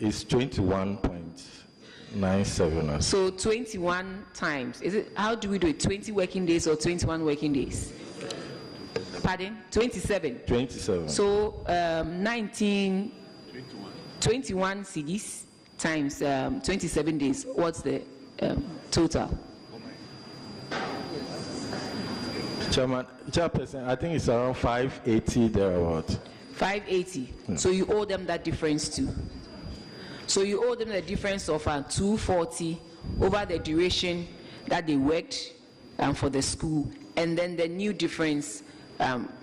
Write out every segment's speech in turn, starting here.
is 21.97. So 21 times. Is it? How do we do it? 20 working days or 21 working days? Pardon? 27. 27. So 21 CDs times 27 days. What's the total? Chairperson, I think it's around 580 thereabout. 580. Yeah. So you owe them that difference too. So you owe them the difference of 240 over the duration that they worked for the school, and then the new difference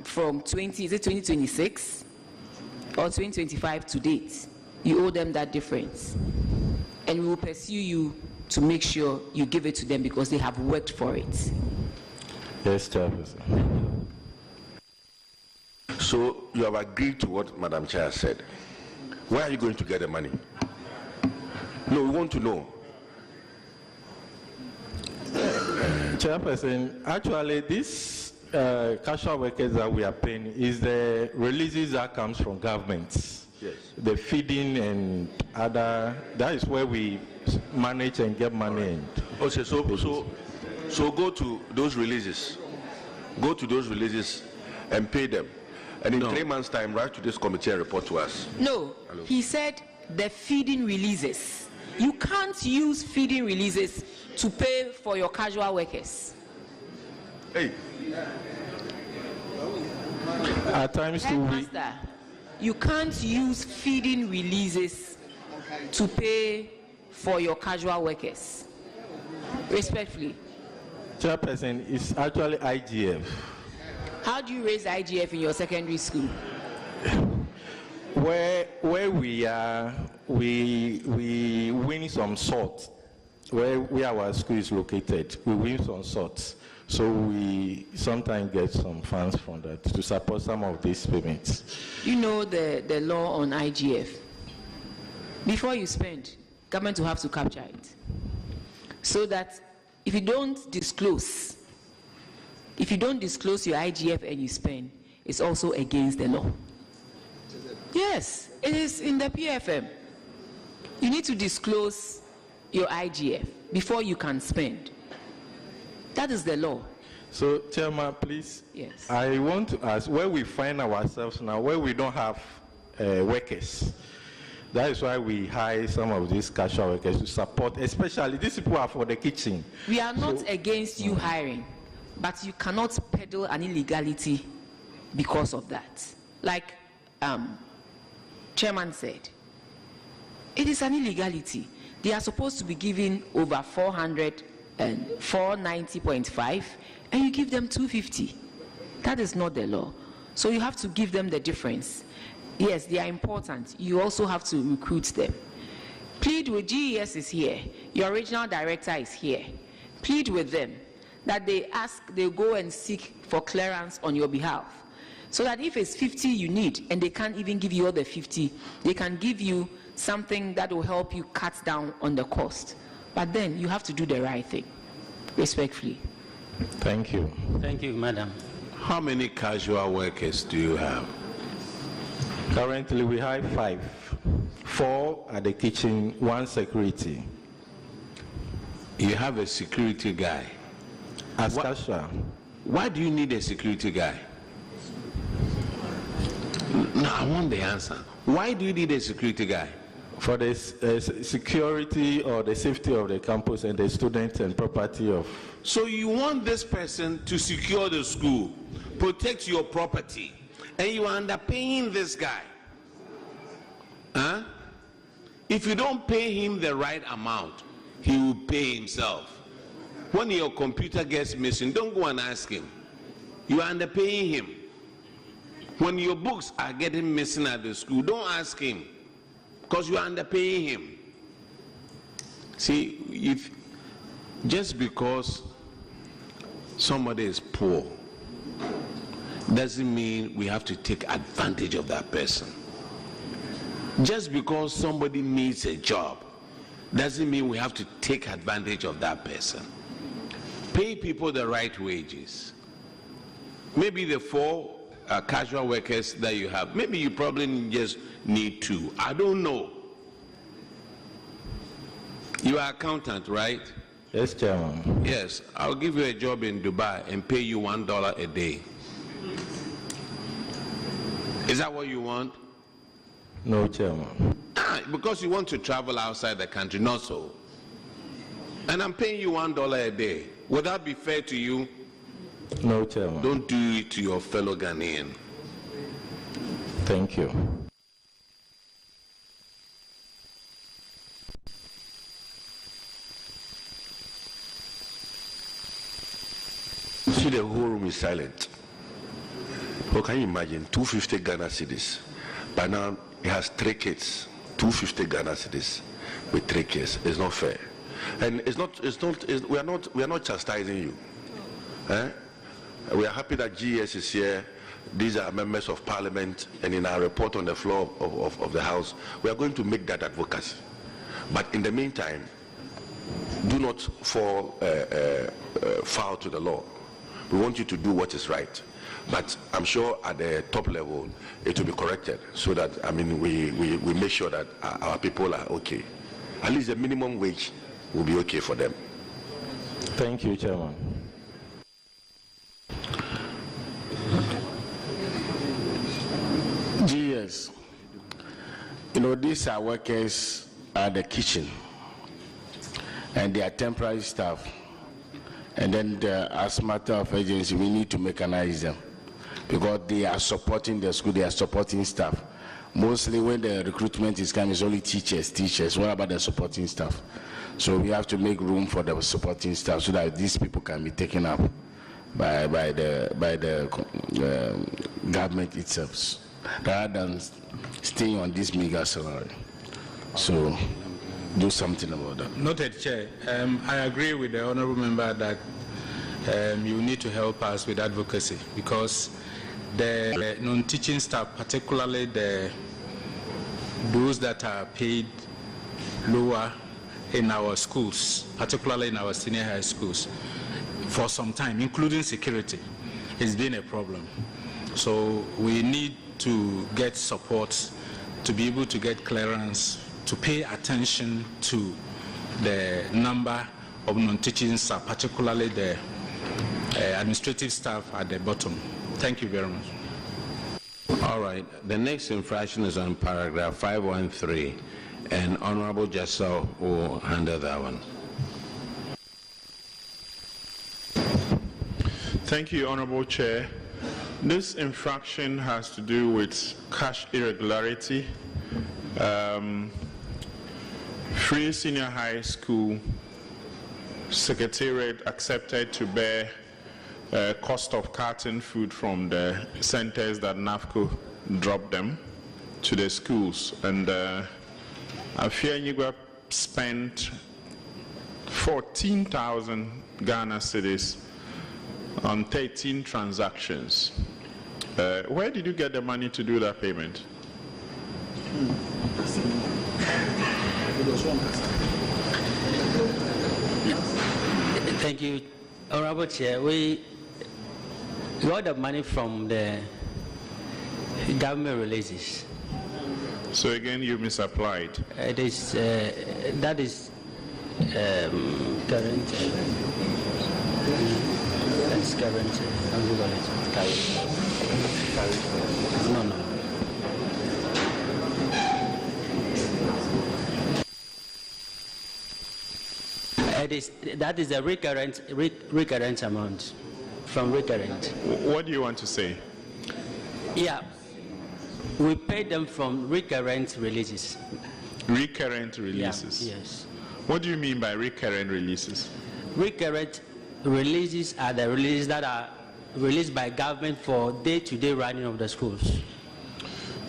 from 2026 or 2025 to date. You owe them that difference, and we will pursue you to make sure you give it to them because they have worked for it. Yes, Chairperson. So you have agreed to what Madam Chair said. Where are you going to get the money? No, we want to know. Chairperson, actually this casual workers that we are paying is the releases that comes from governments. Yes. The feeding and other, that is where we manage and get money. And okay, so go to those releases. Go to those releases and pay them. And in 3 months' time, write to this committee and report to us. No, hello. He said the feeding releases. You can't use feeding releases to pay for your casual workers. Hey. At times you can't use feeding releases to pay for your casual workers. Respectfully. Chairperson, it's actually IGF. How do you raise IGF in your secondary school? Where we are, we win some salt. Where our school is located, we win some salt. So we sometimes get some funds from that to support some of these payments. You know the law on IGF. Before you spend, government will have to capture it. So that if you don't disclose your IGF and you spend, it's also against the law. Yes, it is in the PFM. You need to disclose your IGF before you can spend. That is the law. So, Chairman, please. Yes. I want to ask where we find ourselves now, where we don't have workers. That is why we hire some of these casual workers to support, especially these people are for the kitchen. We are not against you hiring, but you cannot peddle an illegality because of that. Like Chairman said, it is an illegality. They are supposed to be given over 400 and 490.5, and you give them 250. That is not the law. So you have to give them the difference. Yes, they are important. You also have to recruit them. Plead with GES is here. Your regional director is here. Plead with them that they go and seek for clearance on your behalf. So that if it's 50 you need, and they can't even give you all the 50, they can give you something that will help you cut down on the cost. But then you have to do the right thing, respectfully. Thank you. Thank you, Madam. How many casual workers do you have? Currently, we have 5. 4 at the kitchen, 1 security. You have a security guy. As casual. Why do you need a security guy? No, I want the answer. Why do you need a security guy? For the security or the safety of the campus and the students and property of... So you want this person to secure the school, protect your property, and you are underpaying this guy. Huh? If you don't pay him the right amount, he will pay himself. When your computer gets missing, don't go and ask him. You are underpaying him. When your books are getting missing at the school, don't ask him, because you are underpaying him. See, just because somebody is poor doesn't mean we have to take advantage of that person. Just because somebody needs a job doesn't mean we have to take advantage of that person. Pay people the right wages. Maybe the 4 casual workers that you have, maybe you probably just need 2. I don't know. You are accountant, right? Yes, Chairman. Yes. I'll give you a job in Dubai and pay you $1 a day. Is that what you want? No, Chairman. Because you want to travel outside the country, not so. And I'm paying you $1 a day. Would that be fair to you? No, Chairman. Don't do it to your fellow Ghanaian. Thank you. See, the whole room is silent. How can you imagine 250 Ghana cedis? By now, he has 3 kids. 250 Ghana cedis with 3 kids. It's not fair. And we are not chastising you. We are happy that GS is here. These are members of parliament, and in our report on the floor of the House, we are going to make that advocacy. But in the meantime, do not fall foul to the law. We want you to do what is right. But I'm sure at the top level, it will be corrected so that, I mean, we make sure that our people are okay. At least the minimum wage will be okay for them. Thank you, Chairman. GS, you know, these are workers at the kitchen, and they are temporary staff. And then, as a matter of urgency, we need to mechanize them because they are supporting the school, they are supporting staff. Mostly when the recruitment is coming, it's only teachers. What about the supporting staff? So we have to make room for the supporting staff so that these people can be taken up by the government itself, rather than staying on this meager salary. So do something about that. Noted, Chair. I agree with the honourable member that you need to help us with advocacy because the non-teaching staff, particularly those that are paid lower in our schools, particularly in our senior high schools, for some time, including security, it's been a problem. So we need to get support to be able to get clearance, to pay attention to the number of non-teaching staff, particularly the administrative staff at the bottom. Thank you very much. All right. The next infraction is on paragraph 513, and Honorable Jessel will handle that one. Thank you, Honorable Chair. This infraction has to do with cash irregularity. Free Senior High School Secretariat accepted to bear cost of carton food from the centers that NAFCO dropped them to the schools. And Afia spent 14,000 Ghana cedis on 13 transactions. Where did you get the money to do that payment? Thank you, Honorable Chair. We got the money from the government releases. So again, you misapplied. It is that is current. That's current. No. That is a recurrent amount from recurrent. What do you want to say? Yeah, we pay them from recurrent releases. Recurrent releases? Yeah, yes. What do you mean by recurrent releases? Recurrent releases are the releases that are released by government for day-to-day running of the schools.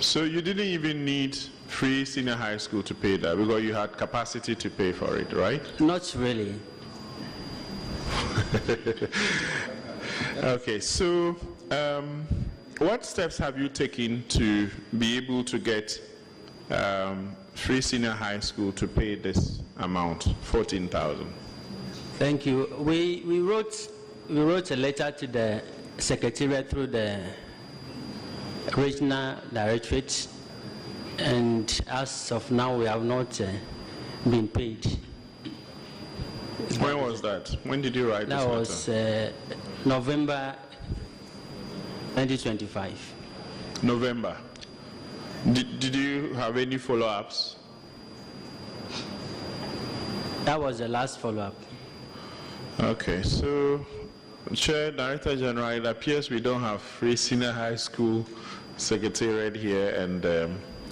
So you didn't even need Free Senior High School to pay that because you had capacity to pay for it, right? Not really. Okay, so what steps have you taken to be able to get Free Senior High School to pay this amount, 14,000? Thank you. We wrote a letter to the Secretariat through the regional directorates, and as of now we have not been paid When was that? When did you write this That letter? was November 2025. November. Did you have any follow-ups? That was the last follow-up. Okay, so Chair, Director General, it appears we don't have Free Senior High School Secretariat here, and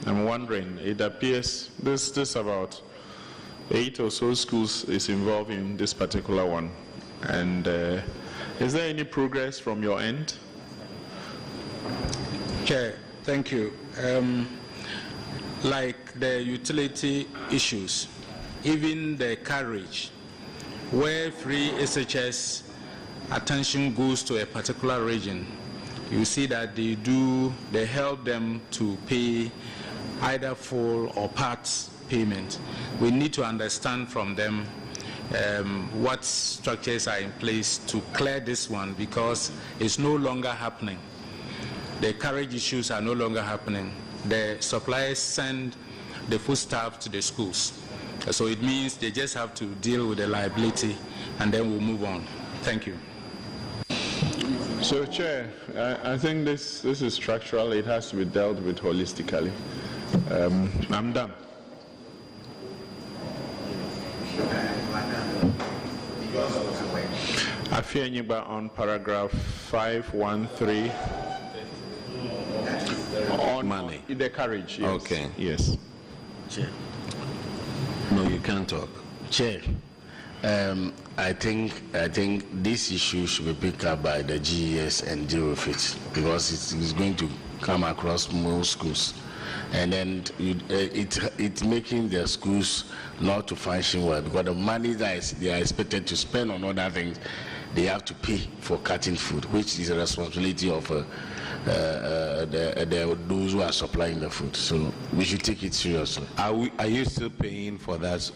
I'm wondering, it appears this about 8 or so schools is involved in this particular one. And is there any progress from your end? Chair, thank you. Like the utility issues, even the carriage, where free SHS attention goes to a particular region, you see that they help them to pay either full or part payment. We need to understand from them what structures are in place to clear this one, because it's no longer happening. The carriage issues are no longer happening. The suppliers send the food staff to the schools. So it means they just have to deal with the liability, and then we'll move on. Thank you. So, Chair, I think this is structural. It has to be dealt with holistically. I'm done. Afianyiba on paragraph 513. On money. The carriage, yes. Okay. Yes. Chair. No, you can't talk. Chair, I think this issue should be picked up by the GES and deal with it, because it's going to come across most schools, and then it's making the schools not to function well, because the money that they are expected to spend on other things, they have to pay for cutting food, which is a responsibility of those who are supplying the food. So we should take it seriously. Are you still paying for that?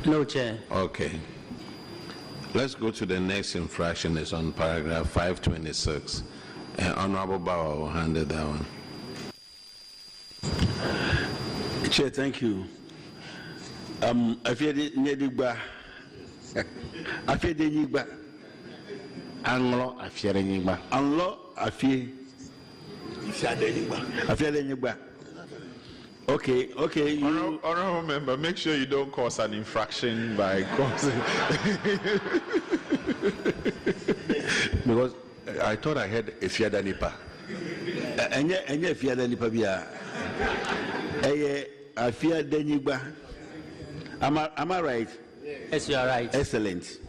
No, Chair. Okay. Let's go to the next infraction. It's on paragraph 526. Honorable Bauer will handle that one. Chair, thank you. I feel the Nedigba. I feel the Nigba. Anglo Afiarenigba. Anglo Afie. Afiarenigba. Okay. You... Honorable member, make sure you don't cause an infraction by causing. Because I thought I had a Fiada Nipa. Anya Fiada Nipa Bia. Afia Denigba. Am I right? Yes, you are right. Excellent.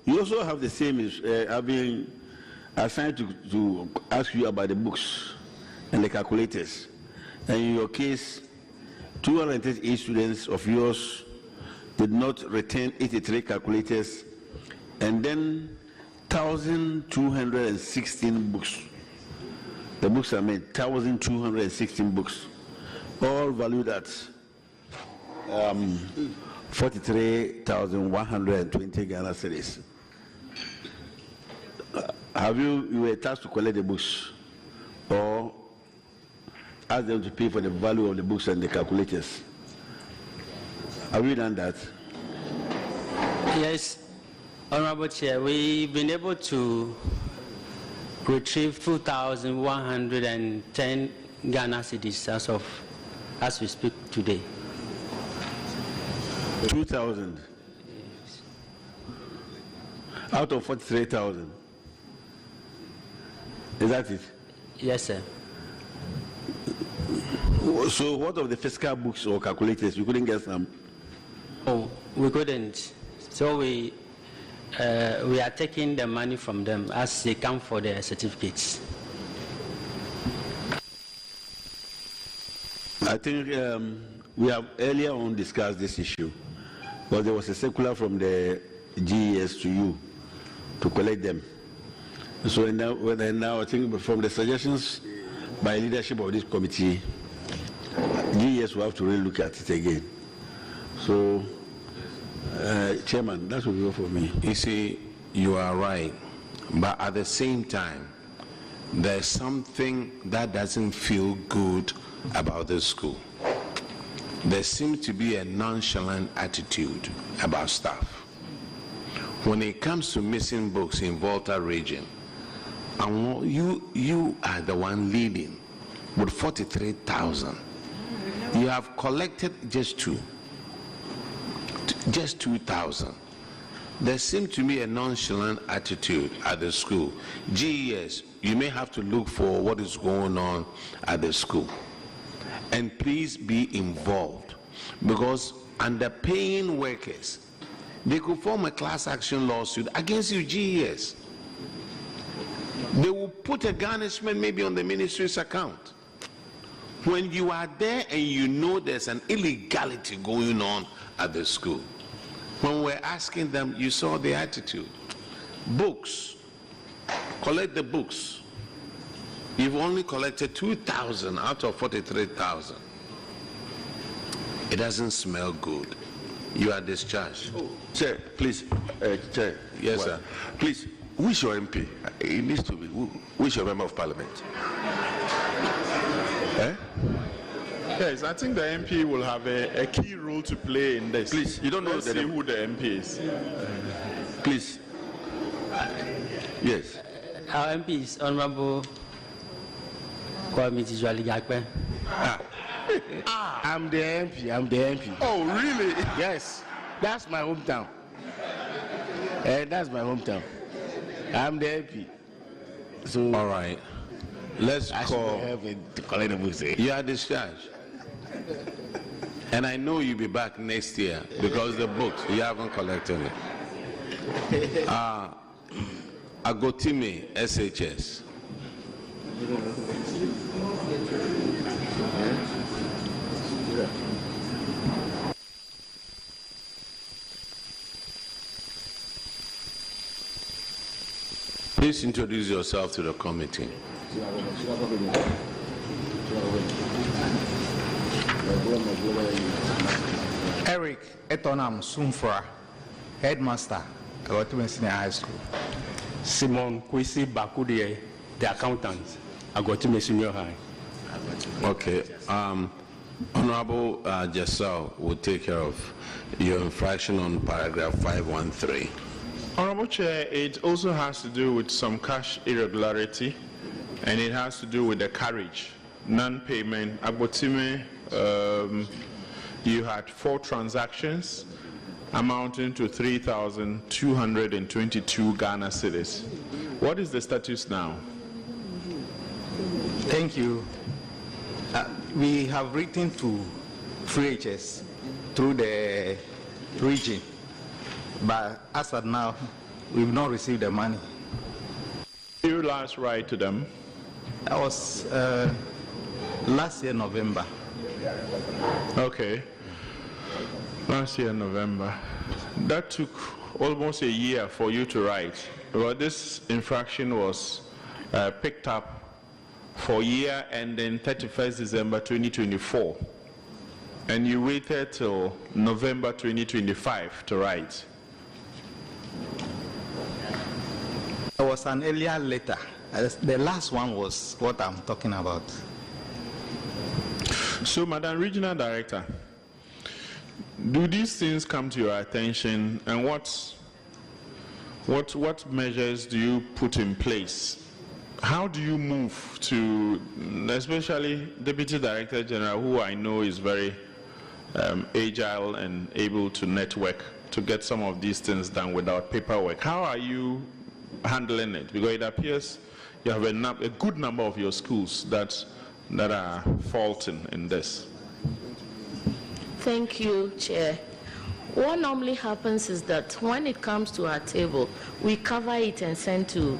You also have the same. I've been assigned to ask you about the books and the calculators. And in your case, 238 students of yours did not return 83 calculators, and then 1,216 books. The books are made 1,216 books, all valued at 43,120 Ghana cedis. You were tasked to collect the books, or ask them to pay for the value of the books and the calculators? Have you done that? Yes, Honorable Chair, we've been able to retrieve 2,110 Ghana cedis as we speak today. 2,000 out of 43,000. Is that it? Yes, sir. So what of the fiscal books or calculators? You couldn't get some? Oh, we couldn't. So we are taking the money from them as they come for their certificates. I think we have earlier on discussed this issue, but there was a circular from the GES to you to collect them. So now I think from the suggestions by leadership of this committee, GES will have to really look at it again. So, Chairman, that will go for me. You see, you are right, but at the same time, there's something that doesn't feel good about this school. there seems to be a nonchalant attitude about staff. When it comes to missing books in Volta region, and you are the one leading with 43,000. You have collected just 2,000. There seems to be a nonchalant attitude at the school. GES, you may have to look for what is going on at the school. And please be involved, because underpaying workers, they could form a class action lawsuit against you, GES. They will put a garnishment maybe on the ministry's account. When you are there and you know there's an illegality going on at the school, when we're asking them, you saw the attitude. Books, collect the books. You've only collected 2,000 out of 43,000. It doesn't smell good. You are discharged. Chair, please, Chair. Yes, sir. Please, who is your MP? It needs to be, who is your member of parliament? Eh? Yes, I think the MP will have a key role to play in this. Please, you don't know Let's see who the MP is. Please. Yes. Our MP is Honorable Kwame Gakpe. I'm the MP. Oh, really? Yes, that's my hometown. That's my hometown. I'm the MP. So All right. Let's I call. should have to collect the books. You are discharged. And I know you'll be back next year because the books, you haven't collected it. Agotime, SHS. Please introduce yourself to the committee. Eric Etonam Sumfra, headmaster, Agotime Senior High School. Simon Kwesi Bakudie, the accountant, Agotime Senior High. Okay. Honorable Jassal will take care of your infraction on paragraph 513. Honorable Chair, it also has to do with some cash irregularity, and it has to do with the carriage, non-payment. Agotime, you had 4 transactions amounting to 3,222 Ghana cedis. What is the status now? Thank you. We have written to FHS through the region, but as of now, we've not received the money. Did you last write to them? That was last year, November. Okay. Last year, November. That took almost a year for you to write. Well, this infraction was picked up for year ending 31st December 2024. And you waited till November 2025 to write. There was an earlier letter. The last one was what I'm talking about. So, Madam Regional Director, do these things come to your attention, and what measures do you put in place? How do you move to, especially Deputy Director General, who I know is very agile and able to network to get some of these things done without paperwork? How are you handling it? Because it appears you have a good number of your schools that are faulting in this. Thank you, Chair. What normally happens is that when it comes to our table, we cover it and send to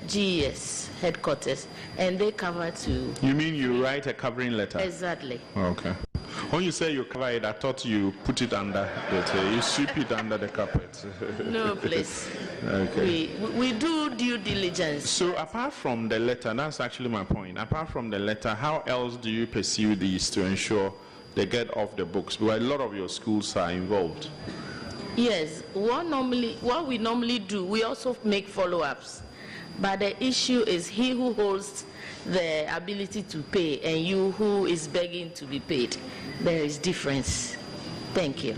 GES headquarters, and they cover to... You mean you write a covering letter? Exactly. Okay. When you say you cover it, I thought you put it under it, you sweep it under the carpet. No, please. Okay. We do due diligence. So apart from the letter, that's actually my point. Apart from the letter, how else do you pursue these to ensure they get off the books? Because a lot of your schools are involved. Yes. What we normally do, we also make follow-ups. But the issue is he who holds the ability to pay and you who is begging to be paid. there is difference. Thank you.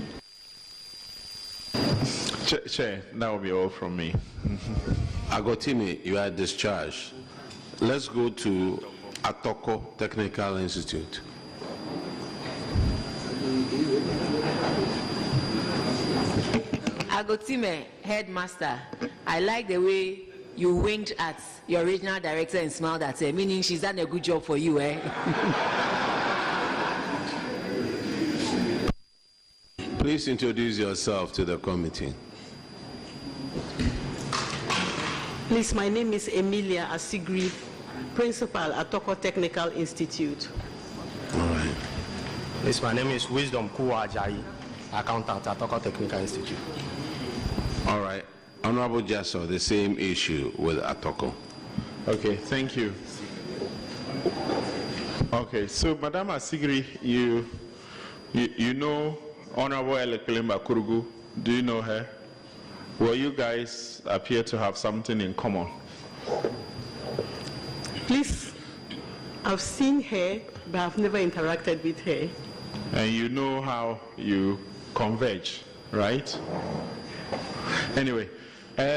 Chair, that will be all from me. Agotimi, you are discharged. Let's go to Atoko Technical Institute. Agotime, headmaster, I like the way you winked at your regional director and smiled at her, meaning she's done a good job for you, eh? Please introduce yourself to the committee. Please, my name is Emilia Asigri, Principal at Atoko Technical Institute. All right. Please, my name is Wisdom Kuwajayi, Accountant at Atoko Technical Institute. All right. Honorable Jasso, the same issue with Atoko. Okay, thank you. Okay, so Madam Asigri, you know Honorable Elekelemba Kurugu. Do you know her? Well, you guys appear to have something in common. Please, I've seen her, but I've never interacted with her. And you know how you converge, right? Anyway,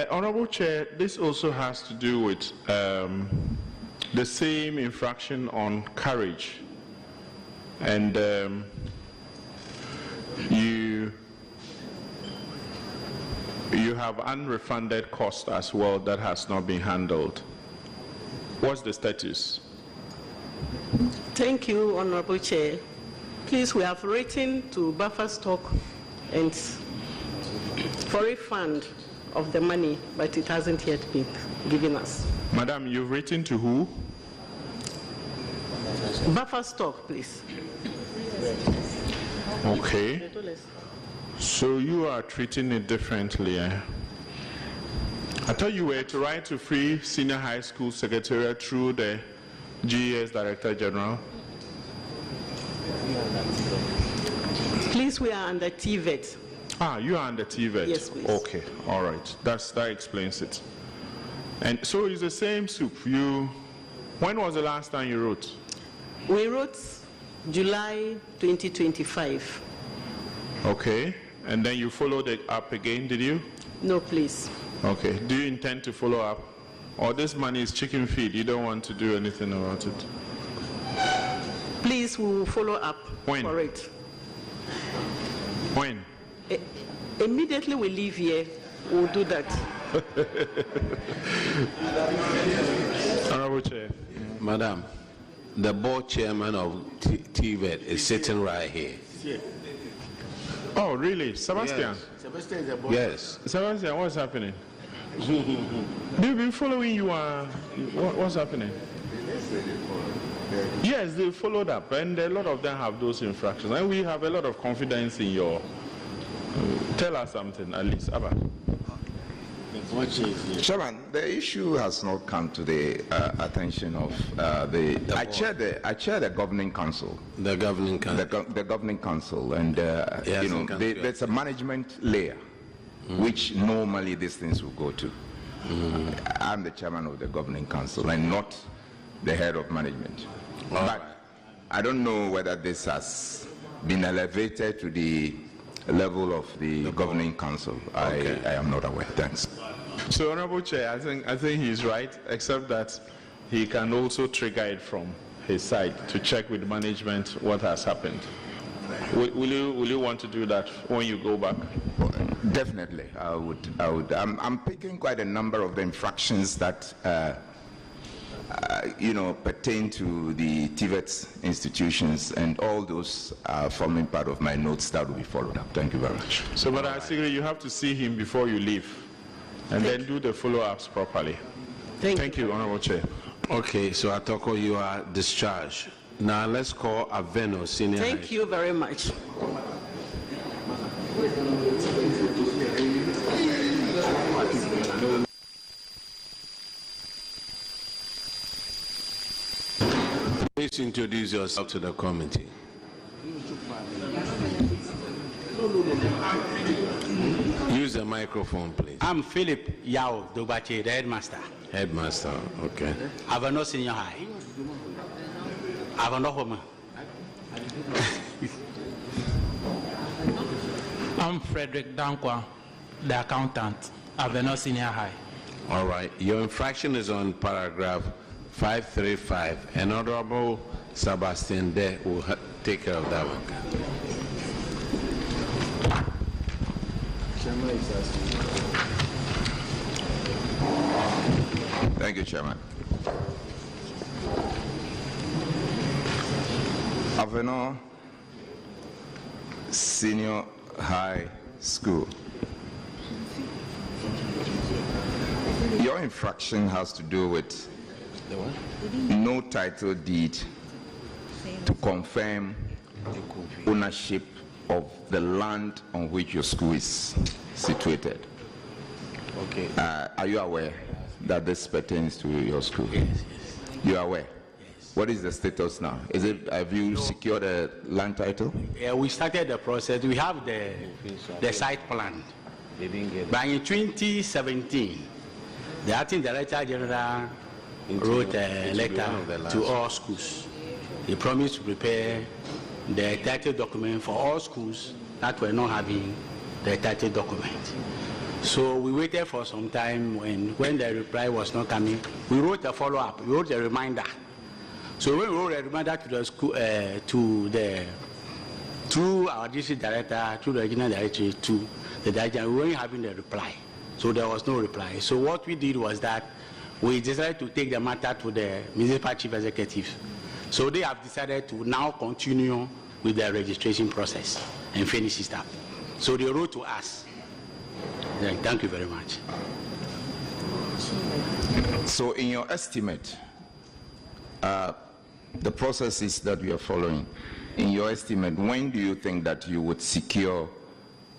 Honorable Chair, this also has to do with the same infraction on carriage. And you have unrefunded cost as well that has not been handled. What's the status? Thank you, Honorable Chair. Please, we have written to buffer stock and for refund of the money, but it hasn't yet been given us. Madam, you've written to who? Buffer stock, please. Okay. So you are treating it differently, eh? I thought you were to write to Free Senior High School Secretariat through the GES Director General. Please, we are under TVET. Ah, you are under TVET? Yes, please. Okay, all right. That explains it. And so it's the same soup. When was the last time you wrote? We wrote July 2025. Okay, and then you followed it up again, did you? No, please. Okay, do you intend to follow up? Or this money is chicken feed, you don't want to do anything about it? Please, we will follow up for it. When? Immediately we leave here, we'll do that. Honorable Chair. Madam, the board chairman of TVET is sitting right here. Oh, really? Sebastian? Yes. Sebastian is the board. Yes. Sebastian, what's happening? They've been following you. What's happening? Yes, they followed up, and a lot of them have those infractions. And we have a lot of confidence in your... tell us something, at least. Abba. Chairman, the issue has not come to the attention of I chair the governing council. The governing council. The governing council, and there's a management layer which normally these things will go to. I'm the chairman of the governing council and not the head of management. But I don't know whether this has been elevated to the level of the governing council. Okay. I am not aware. Thanks. So, Honorable Chair, I think he's right, except that he can also trigger it from his side to check with management what has happened. Will you want to do that when you go back? Definitely, I would. I'm picking quite a number of the infractions that pertain to the TVET institutions, and all those are forming part of my notes that will be followed up. Thank you very much. So, but I think you have to see him before you leave, and then do the follow-ups properly. Thank you, Honorable Chair. Okay, so Atoko, you are discharged. Now let's call Aveno Senior. Thank you very much. Please introduce yourself to the committee. Use the microphone, please. I'm Philip Yao Dobache, the headmaster. Headmaster, okay. Avano Senior High. Avano Homa. I'm Frederick Dankwa, the accountant at Aveno Senior High. All right. Your infraction is on paragraph 535. And Honorable Sebastian De will take care of that one. Thank you, Chairman. Aveno Senior High School. Your infraction has to do with no title deed to confirm ownership of the land on which your school is situated. Okay. Are you aware that this pertains to your school? Yes. You are aware? Yes. What is the status now? Is it, have you secured a land title? Yeah, we started the process. We have the site plan. But in 2017, the acting director general wrote a letter to all schools. He promised to prepare the title document for all schools that were not having the title document. So we waited for some time. When the reply was not coming, we wrote a follow-up. We wrote a reminder. So when we wrote a reminder to the school, through our district director, through the regional director, to the director, we weren't having the reply. So there was no reply. So what we did was that we decided to take the matter to the municipal chief executive. So they have decided to now continue with the registration process and finish it up. So they wrote to us. Thank you very much. So in your estimate, the processes that we are following, in your estimate, when do you think that you would secure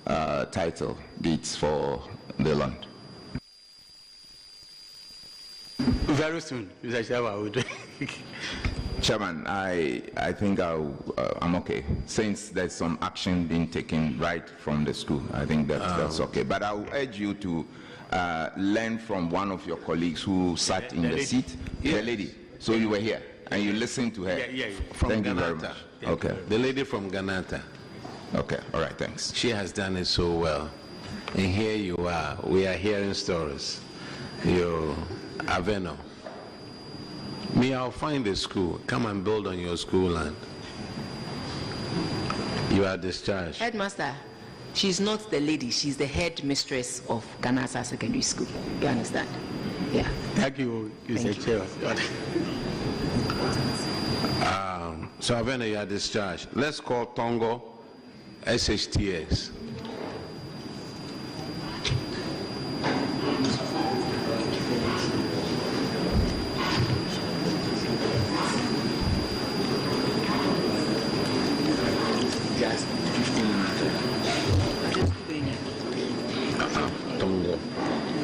title deeds for the land? Very soon, Mr. Chairman. Chairman, I think I'm okay. Since there's some action being taken right from the school, I think that's okay. But I will urge you to learn from one of your colleagues who sat in the seat, the lady. So you were here and you listened to her. From Thank you very Ganata. much. Okay. The lady from Ganata. Okay. All right. Thanks. She has done it so well. And here you are. We are hearing stories. You're Aveno. Me, I'll find a school. Come and build on your school land. You are discharged. Headmaster, she's not the lady. She's the headmistress of Ganasa Secondary School. You understand? Yeah. Thank you, Mr. Chairman. So Avena, you are discharged. Let's call Tongo SHTX.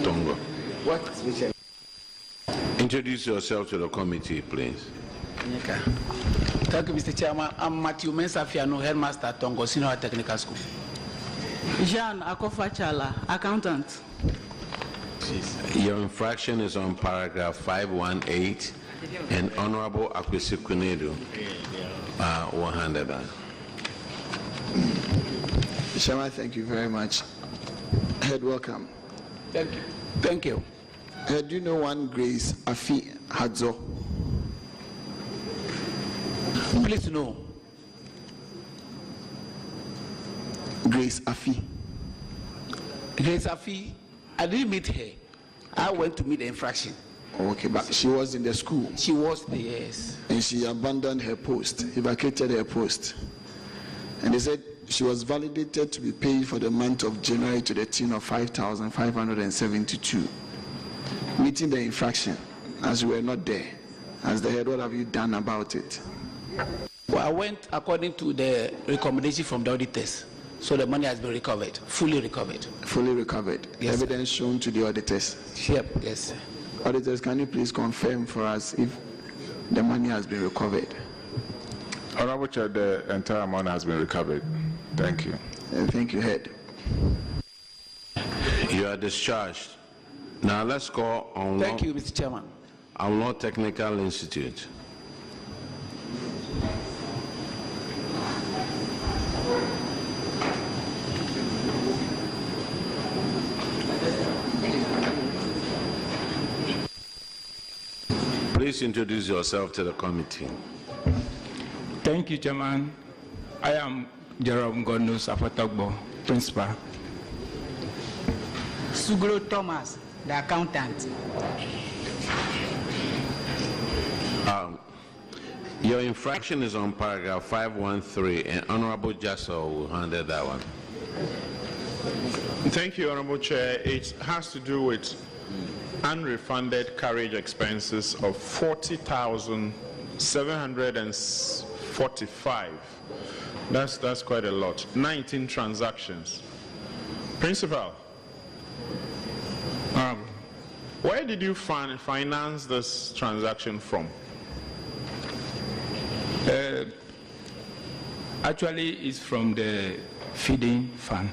Tongo. What? Introduce yourself to the committee, please. Okay. Thank you, Mr. Chairman. I'm Matthew Mensafiano, headmaster at Tongo Senior Technical School. Jean Akofachala, accountant. Your infraction is on paragraph 518, and Honorable Akwesi Kunedu will handle that. Chairman, thank you very much. Head, welcome. Thank you. Thank you. Do you know one Grace Afi Hadzo? Please know. Grace Afi. Grace Afi, I didn't meet her. I went to meet the infraction. Okay, but she was in the school. She was there, yes. And she abandoned her post, evacuated her post. And they said she was validated to be paid for the month of January to the tune of 5,572. Meeting the infraction, as we were not there. As the head, what have you done about it? Well, I went according to the recommendation from the auditors. So the money has been recovered, fully recovered. Fully recovered. Yes, evidence shown to the auditors. Yep, yes, sir. Auditors, can you please confirm for us if the money has been recovered? Honorable Chair, the entire amount has been recovered. Thank you. Thank you, Head. You are discharged. Now let's call on. Thank you, Mr. Chairman. Our Law Technical Institute. Please introduce yourself to the committee. Thank you, Chairman. I am Jerome Gondos Afatagbo, Principal. Sugro Thomas, the accountant. Your infraction is on paragraph 513, and Honorable Jasso will handle that one. Thank you, Honorable Chair. It has to do with unrefunded carriage expenses of 40,745. That's quite a lot. 19 transactions. Principal, where did you finance this transaction from? Actually, it's from the feeding fund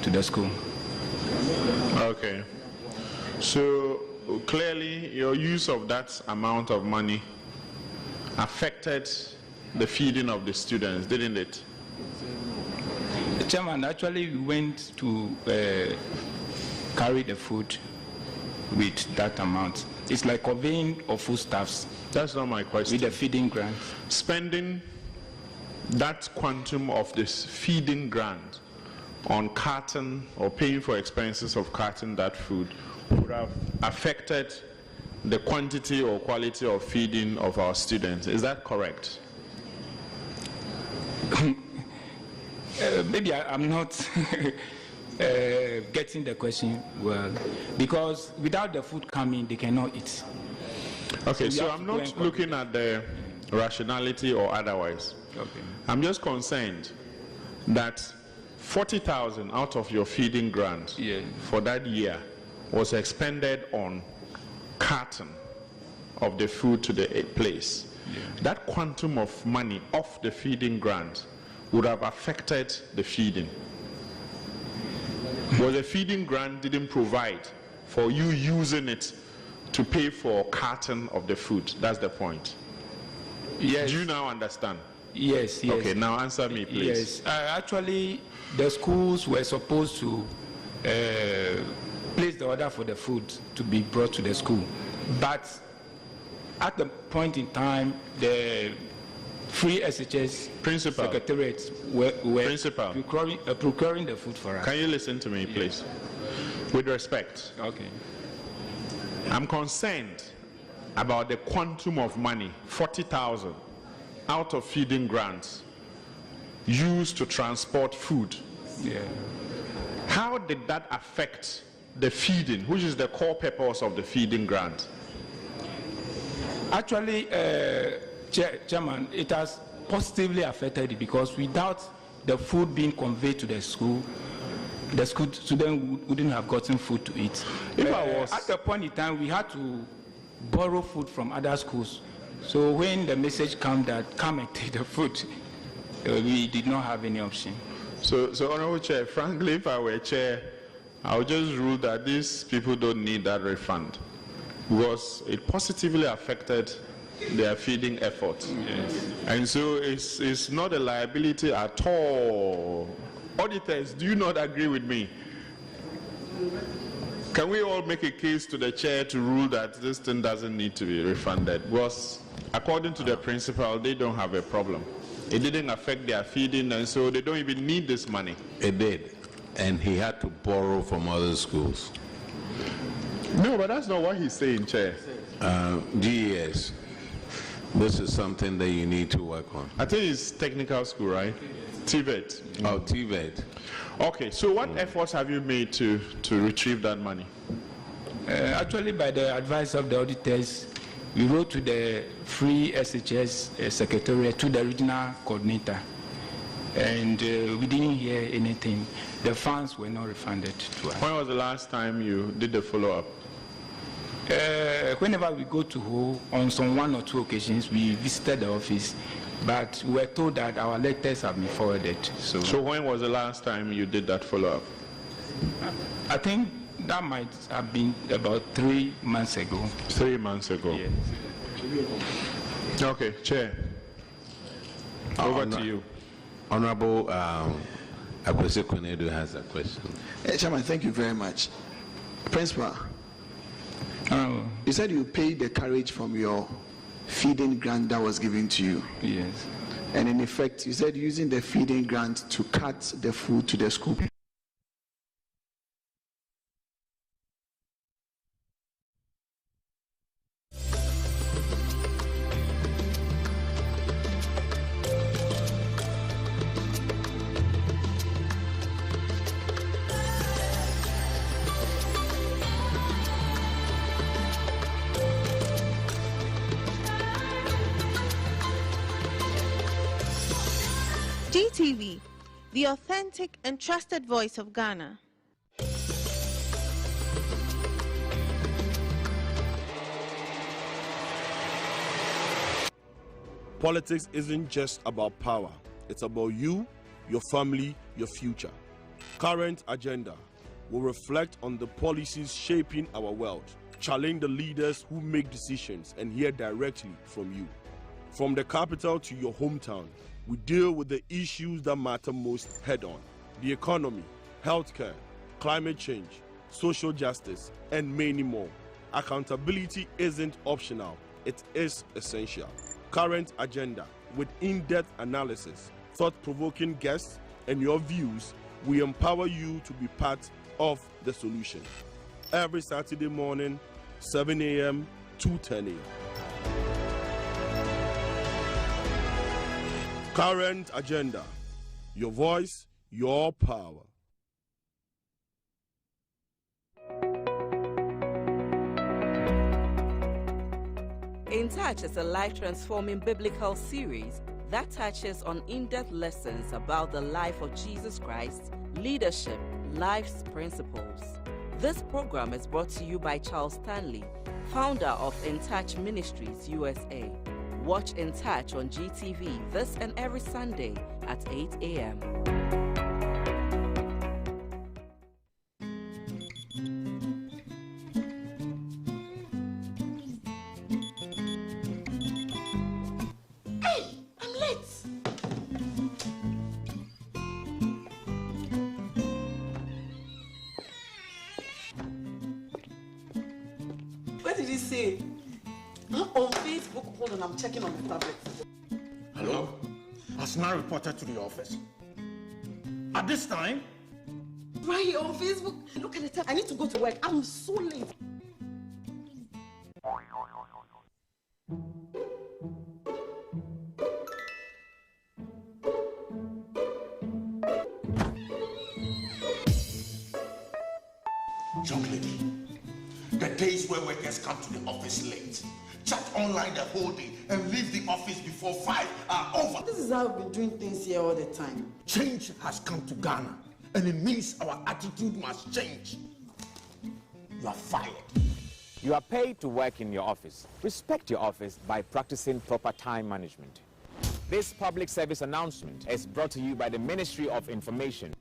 to the school. Okay. So clearly, your use of that amount of money affected the feeding of the students, didn't it? Chairman, actually, we went to carry the food with that amount. It's like conveying of foodstuffs. That's not my question. With the feeding grant. Spending that quantum of this feeding grant on carton or paying for expenses of carton that food would have affected the quantity or quality of feeding of our students. Is that correct? Maybe I'm not getting the question well, because without the food coming, they cannot eat. Okay, so I'm not looking at the rationality or otherwise. Okay. I'm just concerned that 40,000 out of your feeding grant for that year was expended on carton of the food to the place. That quantum of money off the feeding grant would have affected the feeding. Well, the feeding grant didn't provide for you using it to pay for carton of the food. That's the point. Yes. Do you now understand? Yes, yes. Okay, now answer me, please. Yes. Actually, the schools were supposed to place the order for the food to be brought to the school. But at the point in time, the free SHS secretariats were procuring the food for us. Can you listen to me, please? With respect. Okay. I'm concerned about the quantum of money, 40,000, out of feeding grants used to transport food. Yeah. How did that affect the feeding, which is the core purpose of the feeding grant? Actually, Chairman, it has positively affected it because without the food being conveyed to the school student wouldn't have gotten food to eat. At the point in time, we had to borrow food from other schools. So when the message came that come and take the food, we did not have any option. So Honorable Chair, frankly, if I were chair, I would just rule that these people don't need that refund because it positively affected their feeding effort. Yes. And so it's not a liability at all. Auditors, do you not agree with me? Can we all make a case to the chair to rule that this thing doesn't need to be refunded? Because according to the principal, they don't have a problem. It didn't affect their feeding, and so they don't even need this money. It did, and he had to borrow from other schools. No, but that's not what he's saying, Chair. GES, this is something that you need to work on. I think it's technical school, right? TVET. Oh, TVET. Okay, so what efforts have you made to retrieve that money? Actually, by the advice of the auditors, we wrote to the free SHS secretariat, to the regional coordinator, and we didn't hear anything. The funds were not refunded to us. When was the last time you did the follow-up? Whenever we go to Ho, on some 1 or 2 occasions, we visited the office, but we were told that our letters have been forwarded. So when was the last time you did that follow-up? I think that might have been about 3 months ago. 3 months ago? Yes. Okay, Chair. Over to you. Honorable Akwesi Kunedu has a question. Chairman, thank you very much. Principal, you said you paid the carriage from your feeding grant that was given to you. Yes. And in effect, you said using the feeding grant to cut the food to the school. GTV, the authentic and trusted voice of Ghana. Politics isn't just about power. It's about you, your family, your future. Current Agenda will reflect on the policies shaping our world, challenge the leaders who make decisions, and hear directly from you. From the capital to your hometown, we deal with the issues that matter most head-on. The economy, healthcare, climate change, social justice, and many more. Accountability isn't optional, it is essential. Current Agenda, with in-depth analysis, thought-provoking guests, and your views, we empower you to be part of the solution. Every Saturday morning, 7 a.m. to 10 a.m. Current Agenda, your voice, your power. In Touch is a life-transforming biblical series that touches on in-depth lessons about the life of Jesus Christ, leadership, life's principles. This program is brought to you by Charles Stanley, founder of In Touch Ministries USA. Watch In Touch on GTV this and every Sunday at 8 a.m. Hey, I'm late. What did he say? On Facebook, hold on, I'm checking on the tablet. Hello? Has now reported to the office. At this time? Right, on Facebook. Look at the time. I need to go to work. I'm so late. Young lady, the days where workers come to the office late, chat online the whole day, and leave the office before 5 are over. This is how we've been doing things here all the time. Change has come to Ghana, and it means our attitude must change. You are fired. You are paid to work in your office. Respect your office by practicing proper time management. This public service announcement is brought to you by the Ministry of Information.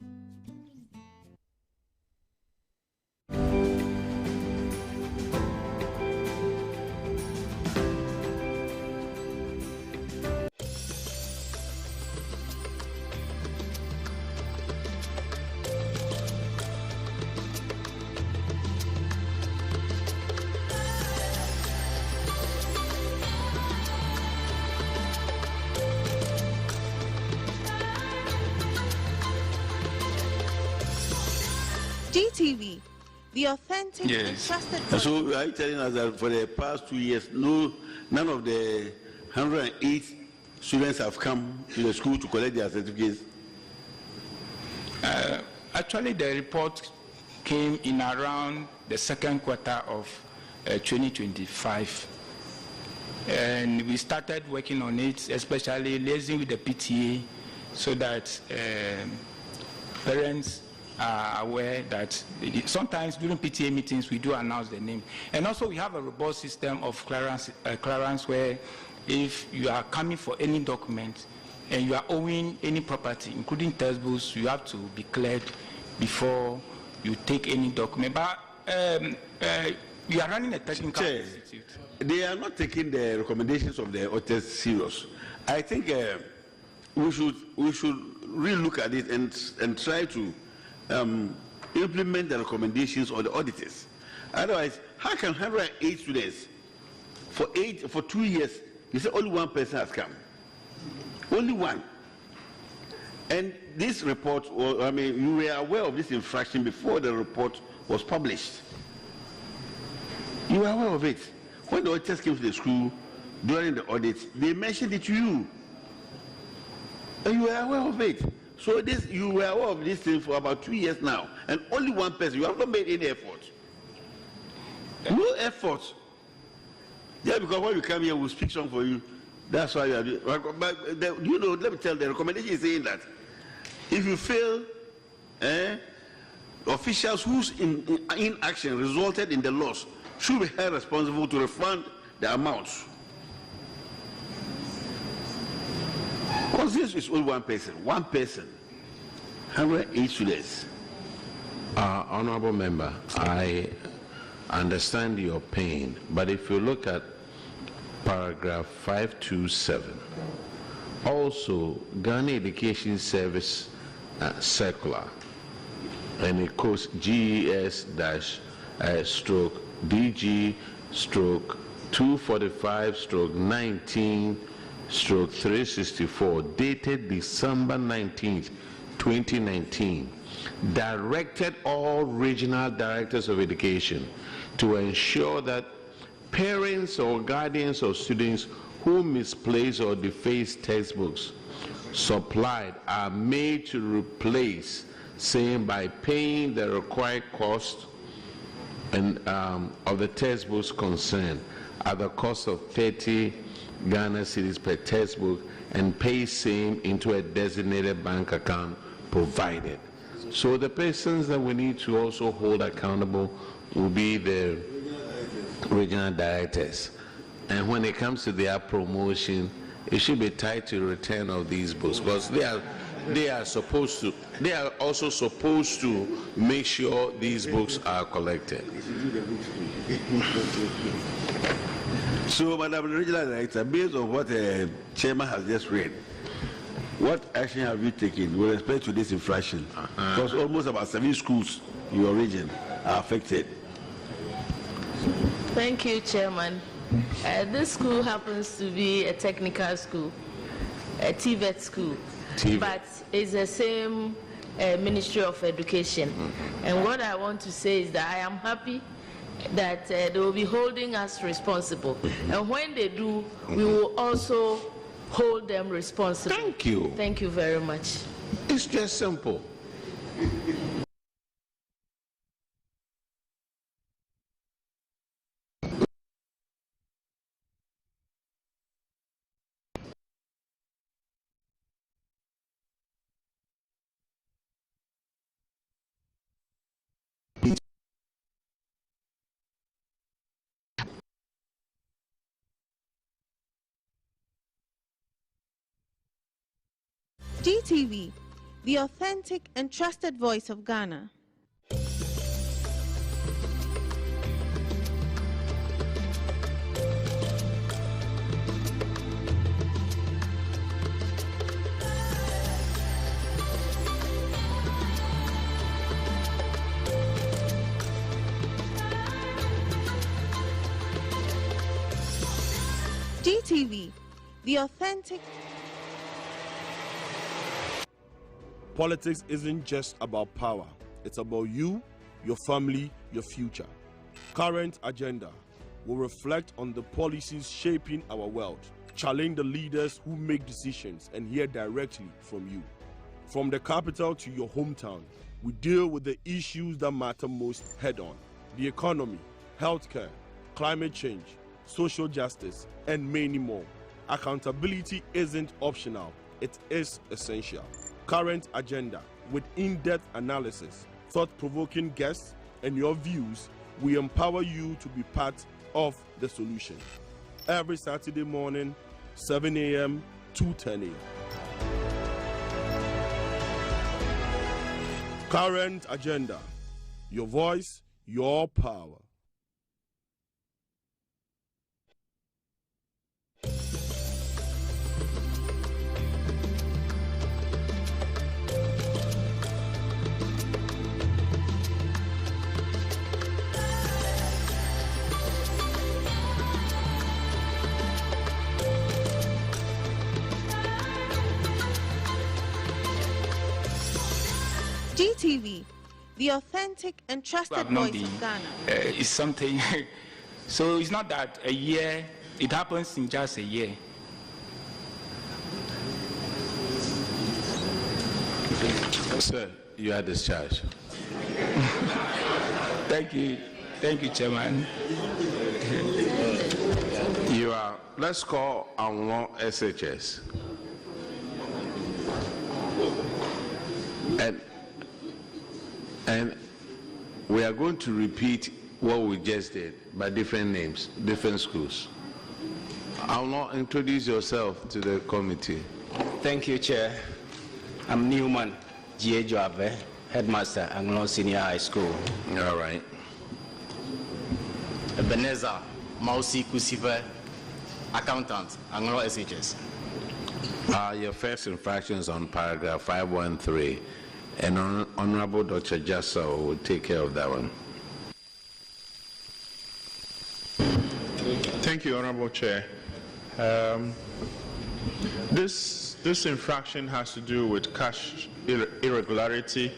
GTV, the authentic and trusted voice. So are you telling us that for the past 2 years, none of the 108 students have come to the school to collect their certificates? Actually, the report came in around the second quarter of 2025. And we started working on it, especially liaising with the PTA, so that parents are aware that sometimes during PTA meetings we do announce the name. And also we have a robust system of clearance where if you are coming for any document and you are owing any property, including textbooks, you have to be cleared before you take any document. But we are running a technical institute. They are not taking the recommendations of the auditors serious. I think we should really look at it and try to implement the recommendations of the auditors. Otherwise, how can 108 students for 2 years You say only one person has come. Only one. And this report, I mean, you were aware of this infraction before the report was published. You were aware of it. When the auditors came to the school during the audit, they mentioned it to you. And you were aware of it. So this, you were aware of this thing for about 2 years now. And only one person. You have not made any effort. No effort. Yeah, because when you come here, we'll speak some for you. That's why you are doing. But you know, let me tell you, the recommendation is saying that if you fail, officials whose inaction resulted in the loss should be held responsible to refund the amounts. Because this is only one person, 108 students. Honorable Member, I understand your pain, but if you look at paragraph 527, also Ghana Education Service circular, and it quotes GES-DG/245/19/364, dated December 19th, 2019, directed all regional directors of education to ensure that parents or guardians of students who misplace or deface textbooks supplied are made to replace, saying by paying the required cost and of the textbooks concerned at the cost of 30 Ghana cedis per textbook, and pay same into a designated bank account provided. So the persons that we need to also hold accountable will be the regional directors. And when it comes to their promotion, it should be tied to return of these books, because they are also supposed to make sure these books are collected. So, Madam Regional Director, based on what the chairman has just read, what action have you taken with respect to this infraction? Because almost about 7 schools in your region are affected. Thank you, Chairman. This school happens to be a technical school, a TVET school, but it's the same Ministry of Education. And what I want to say is that I am happy that they will be holding us responsible. And when they do, we will also hold them responsible. Thank you. Thank you very much. It's just simple. GTV, the authentic and trusted voice of Ghana. GTV, the authentic. Politics isn't just about power. It's about you, your family, your future. Current agenda will reflect on the policies shaping our world, challenge the leaders who make decisions, and hear directly from you. From the capital to your hometown, we deal with the issues that matter most head-on: the economy, healthcare, climate change, social justice, and many more. Accountability isn't optional, it is essential. Current agenda, with in-depth analysis, thought-provoking guests, and your views, we empower you to be part of the solution. Every Saturday morning, 7 a.m. to 10 a.m. Current agenda, your voice, your power. GTV, the authentic and trusted voice of Ghana. It's something, so it's not that a year, it happens in just a year. Sir, you are discharged. Thank you, Chairman. You are, let's call Anglon SHS. And we are going to repeat what we just did by different names, different schools. Anglon, introduce yourself to the committee. Thank you, Chair. I'm Newman G.A. Joave, Headmaster, Anglon Senior High School. All right. Ebenezer Mausi Kusive, Accountant, Anglon SHS. Your first infraction is on paragraph 513, and Honorable Dr. Jassa will take care of that one. Thank you, Honorable Chair. This infraction has to do with cash irregularity,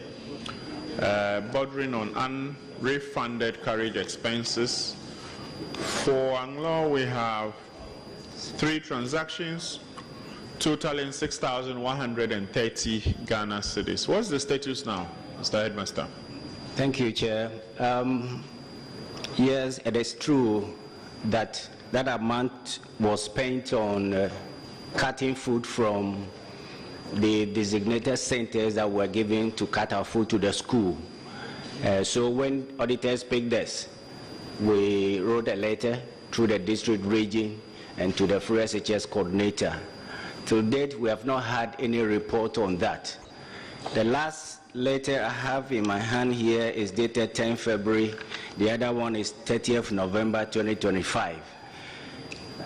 bordering on unrefunded carriage expenses. For Anglo, we have 3 transactions totaling 6,130 Ghana cedis. What's the status now, Mr. Headmaster? Thank you, Chair. Yes, it is true that that amount was spent on cutting food from the designated centers that were given to cut our food to the school. So when auditors picked this, we wrote a letter through the district region and to the free SHS coordinator. To date, we have not had any report on that. The last letter I have in my hand here is dated 10 February. The other one is 30th November 2025.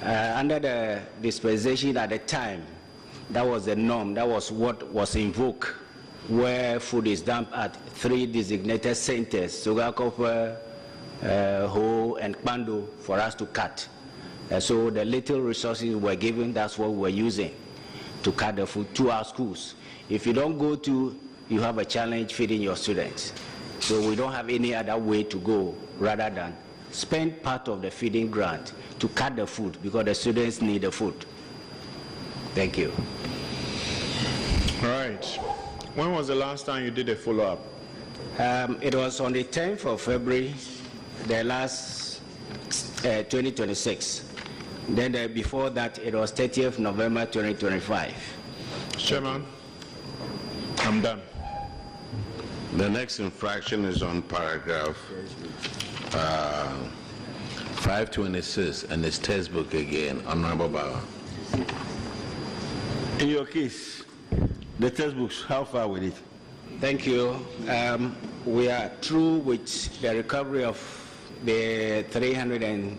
Under the dispensation at the time, that was the norm, that was what was invoked, where food is dumped at 3 designated centers, Sugakopa, Ho, and Kpando, for us to cut. So the little resources were given, that's what we're using to cut the food to our schools. If you don't go to, you have a challenge feeding your students. So we don't have any other way to go rather than spend part of the feeding grant to cut the food because the students need the food. Thank you. All right. When was the last time you did a follow-up? It was on the 10th of February, the last 2026. Then before that, it was 30th November 2025. Chairman, I'm done. The next infraction is on paragraph 526, and it's textbook again. Honorable Bauer. In your case, the textbooks, how far with it? Thank you. We are through with the recovery of the 300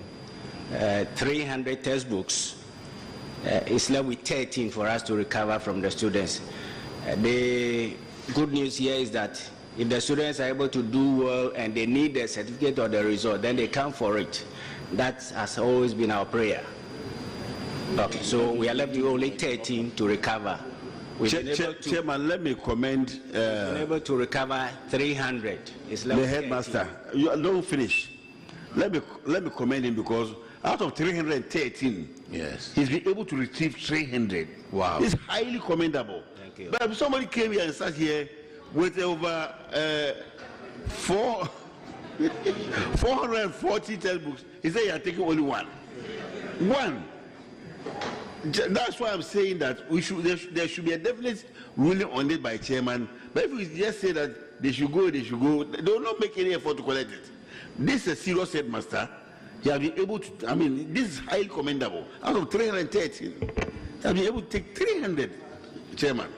textbooks. It's left with 13 for us to recover from the students. The good news here is that if the students are able to do well and they need the certificate or the result, then they come for it. That has always been our prayer. Okay, so we are left with only 13 to recover. Chairman, let me commend. We've been able to recover 300. It's left the headmaster. You don't finish. Let me commend him because out of 313, yes, he's been able to retrieve 300. Wow, it's highly commendable. Thank you. But if somebody came here and sat here with over 440 textbooks, he said you are taking only one. That's why I'm saying that there should be a definite ruling on it by chairman. But if we just say that they should go, they will not make any effort to collect it. This is a serious headmaster. You have been able to, I mean, this is highly commendable. Out of 313, you have been able to take 300, chairman.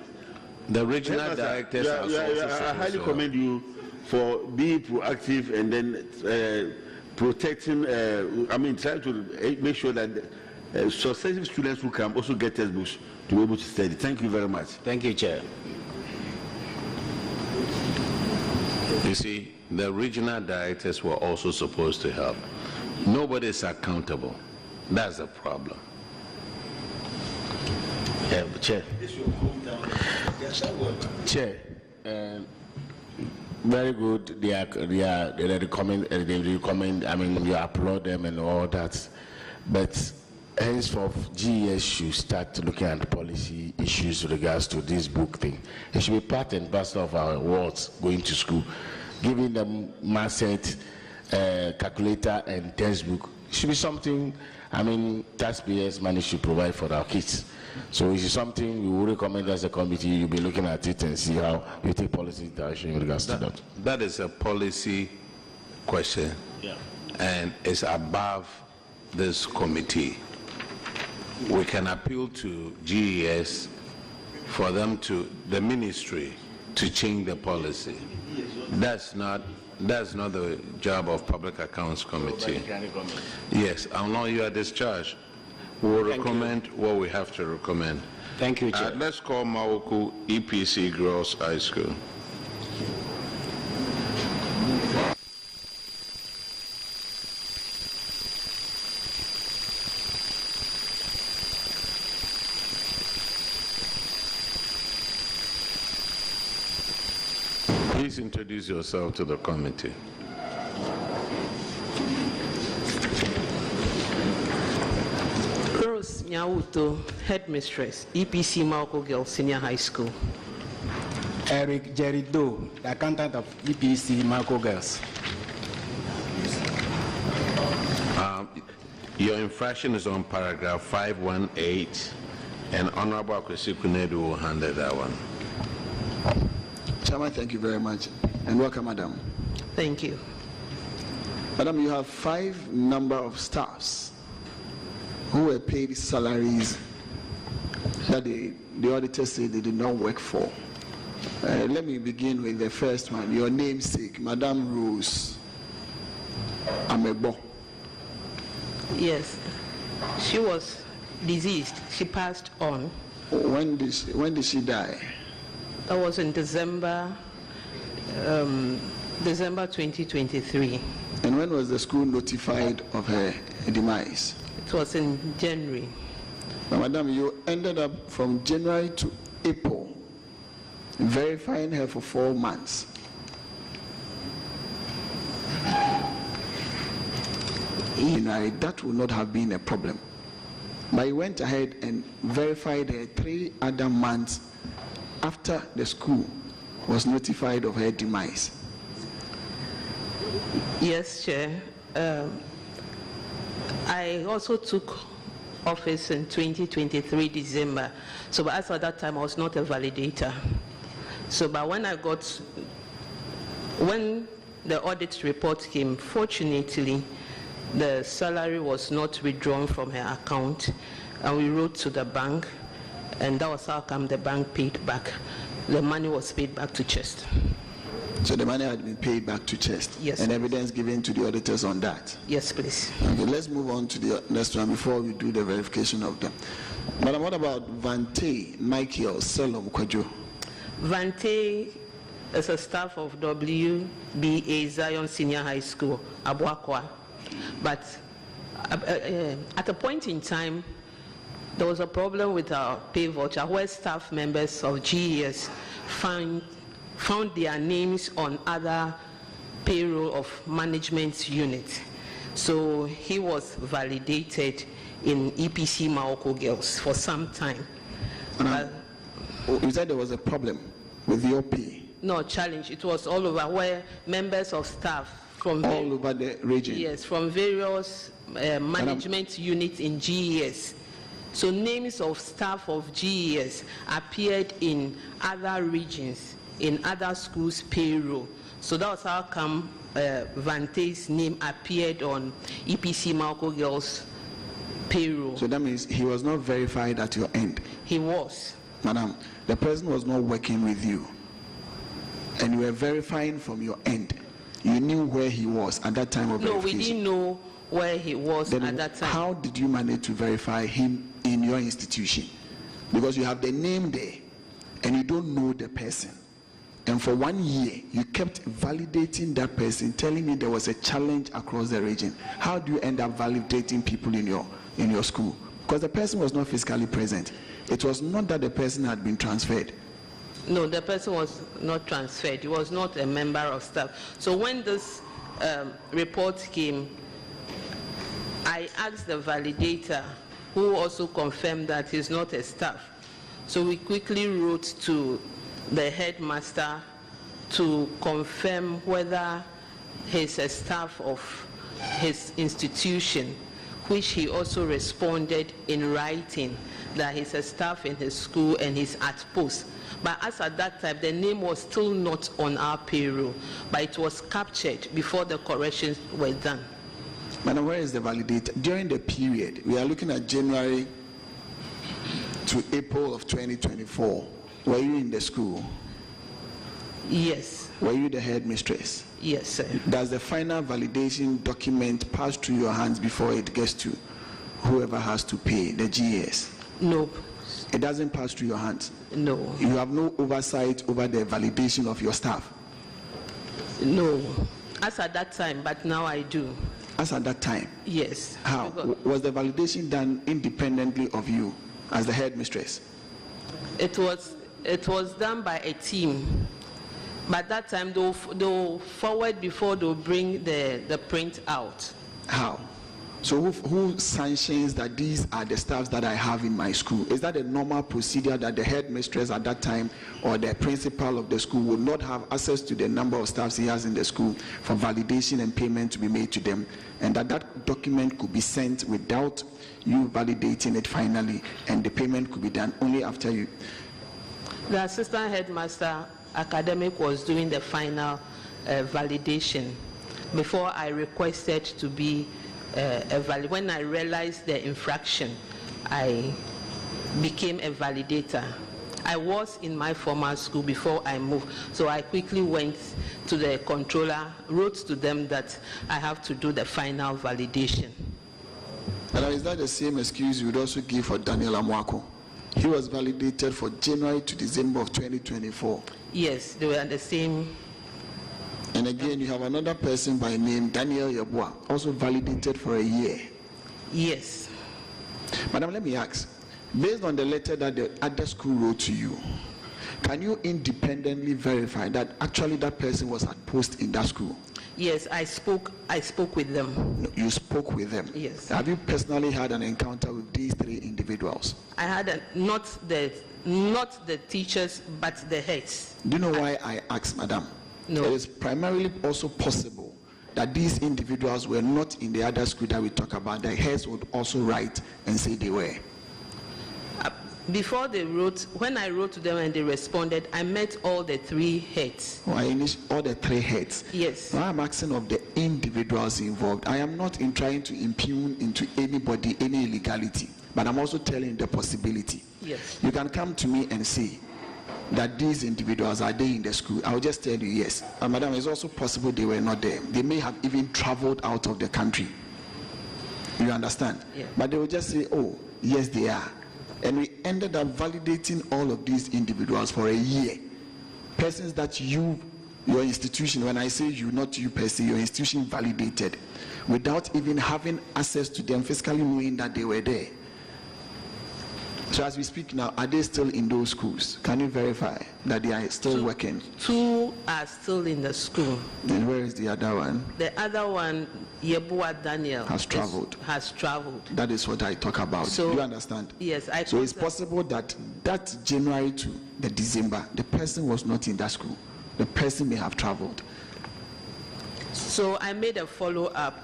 The regional directors I highly commend you for being proactive and then protecting, trying to make sure that successive students who can also get textbooks to be able to study. Thank you very much. Thank you, Chair. You see, the regional directors were also supposed to help. Nobody is accountable. That's the problem. Yeah, Chair. Chair, Very good. They recommend. I mean, you applaud them and all that, but henceforth, GES should start looking at policy issues with regards to this book thing. It should be part and parcel of our wards going to school, giving them mindset, calculator, and textbook. It should be something. I mean, taxpayers' money should provide for our kids. So it is something we will recommend as a committee. You'll be looking at it and see how you take policy direction in regards to that. That is a policy question, and it's above this committee. We can appeal to GES for them to, the ministry, to change the policy. That's not the job of Public Accounts Committee. Yes, I know you are discharged. We'll recommend what we have to recommend. Thank you, Chair. Let's call Mawoku EPC Girls High School. Please introduce yourself to the committee. Rose Nyawuto, Headmistress, EPC Marco Girls Senior High School. Eric Jerry Doe, the accountant of EPC Marco Girls. Your infraction is on paragraph 518, and Honorable Akwesi Kunedu will handle that one. Chairman, thank you very much, and welcome, Madam. Thank you. Madam, you have 5 number of staffs who were paid salaries that the auditors say they did not work for. Let me begin with the first one, your namesake, Madam Rose Amebo. Yes, she was deceased. She passed on. When did she die? That was in December 2023. And when was the school notified of her demise? It was in January. Now, Madam, you ended up from January to April verifying her for 4 months. That would not have been a problem. But you went ahead and verified her 3 other months after the school was notified of her demise. Yes, Chair. I also took office in 2023 December. So as at that time, I was not a validator. So but when the audit report came, fortunately, the salary was not withdrawn from her account, and we wrote to the bank, and that was how come the bank paid back. The money was paid back to Chest. So the money had been paid back to Chest? Yes. And evidence given to the auditors on that? Yes, please. Okay, let's move on to the next one before we do the verification of them. Madam, what about Vante Michael Selom Kwajo? Vante is a staff of WBA Zion Senior High School, Abuakwa. But at a point in time, there was a problem with our pay voucher where staff members of GES found their names on other payroll of management units. So he was validated in EPC Maoko Girls for some time. You said there was a problem with your pay? No, challenge. It was all over where members of staff from all over the region? Yes, from various management units in GES. So names of staff of GES appeared in other regions, in other schools' payroll. So that was how come Vante's name appeared on EPC Malco Girls' payroll. So that means he was not verified at your end? He was. Madam, the person was not working with you, and you were verifying from your end. You knew where he was at that time of verification? No, we didn't know where he was then at that time. How did you manage to verify him in your institution? Because you have the name there, and you don't know the person. And for 1 year, you kept validating that person, telling me there was a challenge across the region. How do you end up validating people in your school? Because the person was not physically present. It was not that the person had been transferred. No, the person was not transferred. He was not a member of staff. So when this report came, I asked the validator, who also confirmed that he's not a staff. So we quickly wrote to the headmaster to confirm whether he's a staff of his institution, which he also responded in writing that he's a staff in his school and he's at post. But as at that time, the name was still not on our payroll, but it was captured before the corrections were done. Madam, where is the validator? During the period, we are looking at January to April of 2024. Were you in the school? Yes. Were you the headmistress? Yes, sir. Does the final validation document pass through your hands before it gets to whoever has to pay, the GS? No. It doesn't pass through your hands? No. You have no oversight over the validation of your staff? No. As at that time, but now I do. As at that time? Yes. How? Was the validation done independently of you as the headmistress? It was done by a team. But that time they'll forward before they'll bring the print out. How? So who sanctions that these are the staffs that I have in my school? Is that a normal procedure that the headmistress at that time or the principal of the school would not have access to the number of staffs he has in the school for validation and payment to be made to them, and that document could be sent without you validating it finally, and the payment could be done only after you? The assistant headmaster academic was doing the final validation before I requested to be when I realized the infraction, I became a validator. I was in my former school before I moved, so I quickly went to the controller, wrote to them that I have to do the final validation. And is that the same excuse you would also give for Daniel Amwako? He was validated for January to December of 2024. Yes, they were the same. And again, you have another person by name Daniel Yeboah, also validated for a year. Yes. Madam, let me ask, based on the letter that the other school wrote to you, can you independently verify that actually that person was at post in that school? Yes, I spoke with them. No, you spoke with them? Yes. Have you personally had an encounter with these three individuals? I had not the teachers, but the heads. Do you know why I asked, Madam? No. It is primarily also possible that these individuals were not in the other school that we talk about. The heads would also write and say they were. Before they wrote, when I wrote to them and they responded, I met all the three heads. All the three heads? Yes. Now I'm asking of the individuals involved. I am not trying to impugn into anybody any illegality, but I'm also telling the possibility. Yes. You can come to me and say that these individuals, are they in the school? I'll just tell you yes. Madam, it's also possible they were not there. They may have even traveled out of the country. You understand? Yeah. But they will just say, oh, yes, they are. And we ended up validating all of these individuals for a year. Persons that your institution, when I say you, not you per se, your institution validated without even having access to them, physically knowing that they were there. So as we speak now, are they still in those schools? Can you verify that they are still working? Two are still in the school. Then where is the other one? The other one, Yeboah Daniel, has traveled. That is what I talk about. So, do you understand? Yes. So it's possible that January to the December, the person was not in that school. The person may have traveled. So I made a follow-up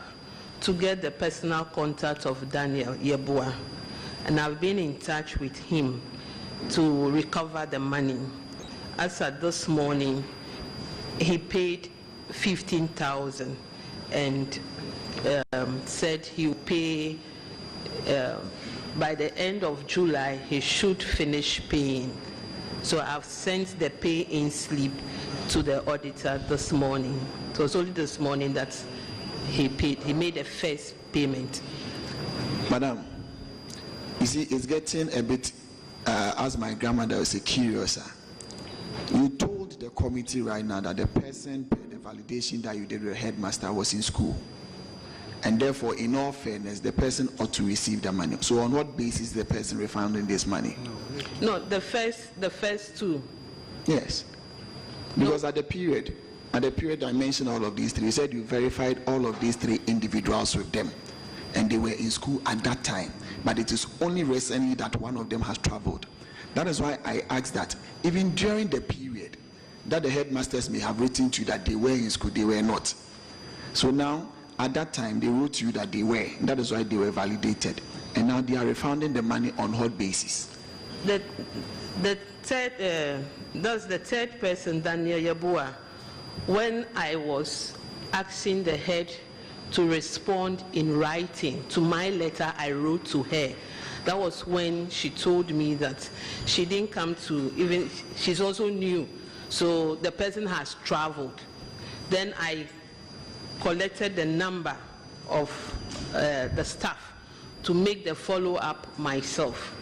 to get the personal contact of Daniel Yeboah. And I've been in touch with him to recover the money. As at this morning, he paid 15,000 and said he'll pay by the end of July. He should finish paying. So I've sent the pay-in slip to the auditor this morning. So it's only this morning that he paid. He made a first payment. Madam, you see, it's getting a bit, as my grandmother would say, curious. You told the committee right now that the person paid the validation that you did with the headmaster was in school. And therefore, in all fairness, the person ought to receive the money. So on what basis is the person refunding this money? No, the first two. Yes. Because at the period I mentioned all of these three. You said you verified all of these three individuals with them, and they were in school at that time. But it is only recently that one of them has traveled. That is why I asked that even during the period that the headmasters may have written to you that they were in school, they were not. So now, at that time, they wrote to you that they were. That is why they were validated. And now they are refunding the money on what basis? The third, that's the third person, Daniel Yabua. When I was asking the head to respond in writing to my letter I wrote to her, that was when she told me that she didn't come to even, she's also new, so the person has traveled. Then I collected the number of the staff to make the follow-up myself.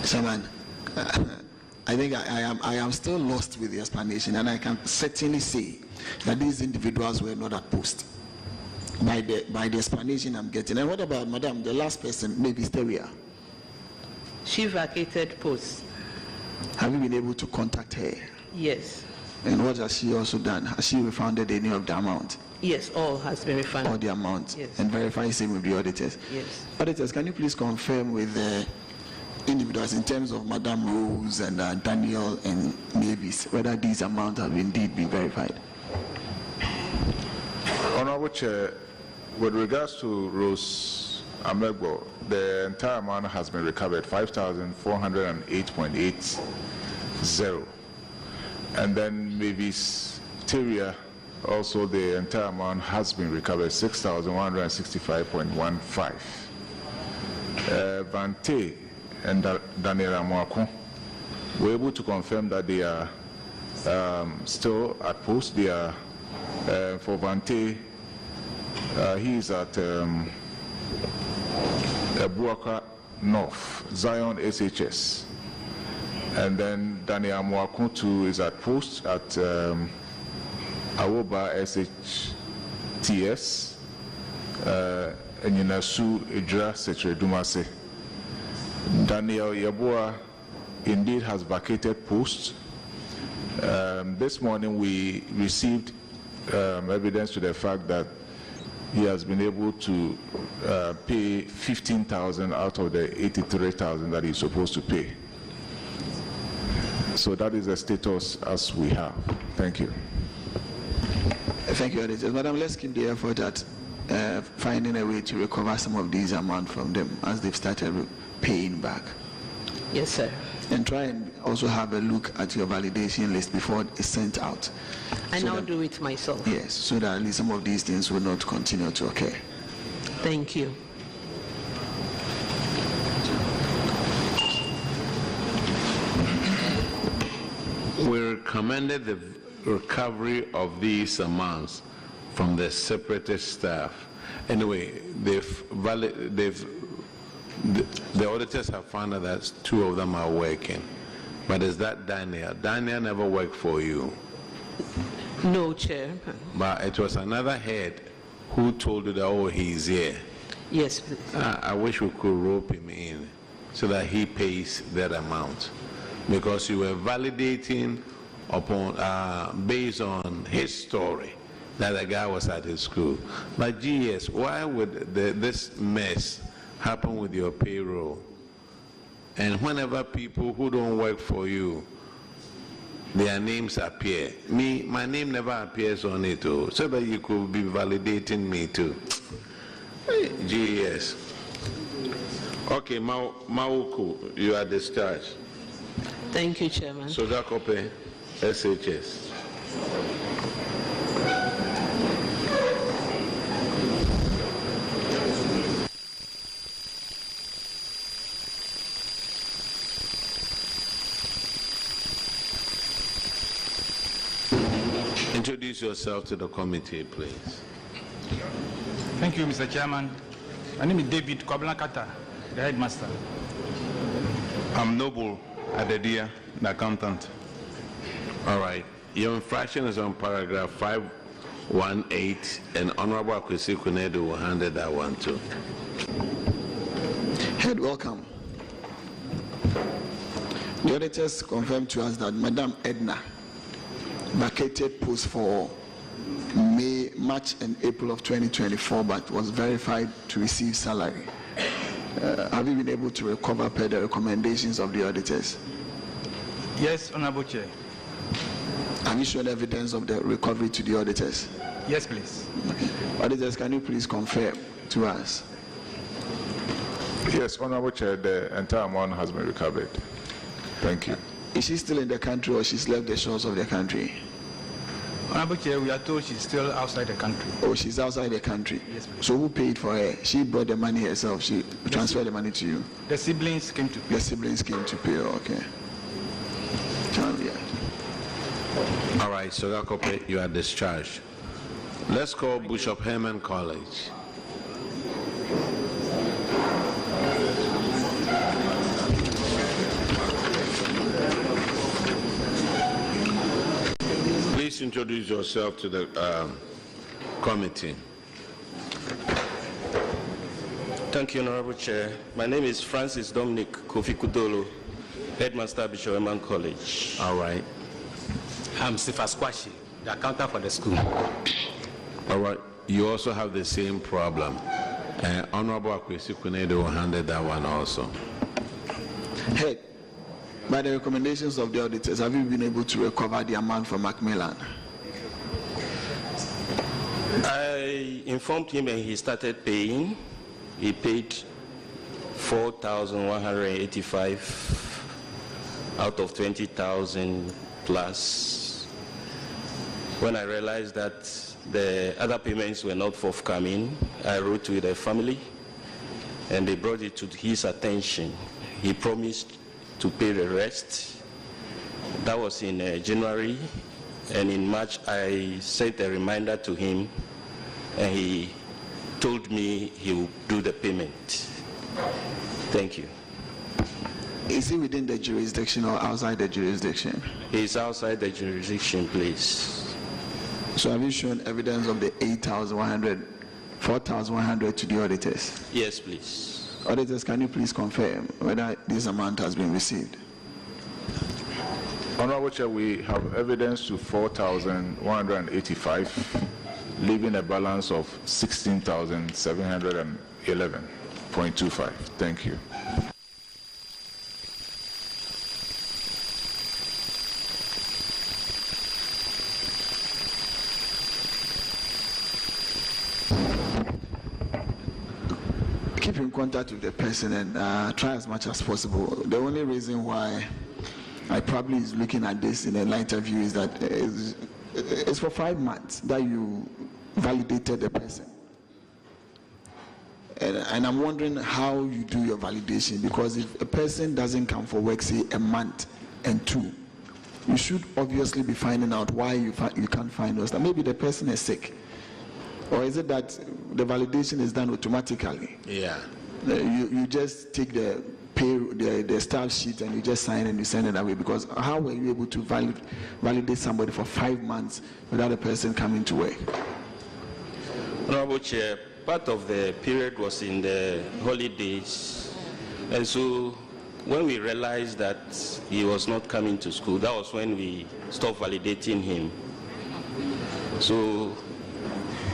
Shaman, I think I am still lost with the explanation, and I can certainly say that these individuals were not at post by the explanation I'm getting. And what about Madam, the last person, maybe Steria? She vacated post. Have you been able to contact her? Yes. And what has she also done? Has she refunded any of the amount? Yes, all has been refunded. All the amount? Yes. And verify same with the auditors? Yes. Auditors, can you please confirm with the individuals in terms of Madam Rose and Daniel and Mavis whether these amounts have indeed been verified? Honorable Chair, with regards to Rose Amegbo, the entire amount has been recovered, 5,408.80. And then Mavis Teria, also the entire amount has been recovered, 6,165.15. Vante and Daniela Mwako were able to confirm that they are still at post. They are for Vante, he is at Abuaka North, Zion SHS. And then Daniel Mwako too is at post at Awoba SHTS, and Yunasu Idra Setre Dumase. Daniel Yabua indeed has vacated posts. This morning we received evidence to the fact that he has been able to pay 15,000 out of the 83,000 that he's supposed to pay. So that is the status as we have. Thank you. Thank you, Auditors. Madam, let's keep the effort at finding a way to recover some of these amounts from them as they've started paying back. Yes, sir. And try and also have a look at your validation list before it's sent out. I now do it myself. Yes, so that at least some of these things will not continue to occur. Thank you. We recommended the recovery of these amounts from the separatist staff. Anyway, the auditors have found out that two of them are working. But is that Daniel? Daniel never worked for you. No, Chair. But it was another head who told you that, oh, he's here. Yes, please. I wish we could rope him in so that he pays that amount. Because you were validating upon, based on his story, that the guy was at his school. But GS, why would this mess happen with your payroll? And whenever people who don't work for you, their names appear. My name never appears on it, so that you could be validating me too. GS. Okay, Mauku, you are discharged. Thank you, Chairman. So that copy, SHS. Introduce yourself to the committee, please. Thank you, Mr. Chairman. My name is David Kwablakata, the headmaster. I'm Noble Adedia, the accountant. All right. Your infraction is on paragraph 518, and Honorable Akwesi Kunedu will handle that one too. Head, welcome. The auditors confirmed to us that Madam Edna vacated post for May, March and April of 2024, but was verified to receive salary. Have you been able to recover per the recommendations of the auditors? Yes, Honorable Chair. Have you shown evidence of the recovery to the auditors? Yes, please. Okay. Auditors, can you please confirm to us? Yes, Honorable Chair, the entire amount has been recovered. Thank you. Is she still in the country or she's left the shores of the country? Honorable Chair, we are told she's still outside the country. Oh, she's outside the country? Yes, please. So who paid for her? She brought the money herself. She transferred the money to you? The siblings came to pay. The siblings came to pay, okay. All right, so Gakope, you are discharged. Let's call Bishop Herman College. Please introduce yourself to the committee. Thank you, Honorable Chair. My name is Francis Dominic Kofi Kudolo, Headmaster Bishop Herman College. All right. I'm Sifas Kwashi, the accountant for the school. All right. You also have the same problem. Honorable Akwesi Kunedo will handle that one also. Hey, by the recommendations of the auditors, have you been able to recover the amount from Macmillan? I informed him and he started paying. He paid 4,185 out of 20,000 plus. When I realized that the other payments were not forthcoming, I wrote to the family and they brought it to his attention. He promised to pay the rest. That was in January, and in March I sent a reminder to him and he told me he would do the payment. Thank you. Is he within the jurisdiction or outside the jurisdiction? He's outside the jurisdiction, please. So have you shown evidence of the 8,100, 4,100 to the auditors? Yes, please. Auditors, can you please confirm whether this amount has been received? Honorable Chair, we have evidence to 4,185, leaving a balance of 16,711.25. Thank you. Keep in contact with the person and try as much as possible. The only reason why I probably is looking at this in a lighter view is that it's for 5 months that you validated the person. And I'm wondering how you do your validation, because if a person doesn't come for work, say a month and 2, you should obviously be finding out why you can't find us. That maybe the person is sick. Or is it that the validation is done automatically? Yeah. You just take the staff sheet and you just sign and you send it away, because how were you able to validate somebody for 5 months without a person coming to work? Honorable Chair, part of the period was in the holidays, and so when we realized that he was not coming to school, that was when we stopped validating him. So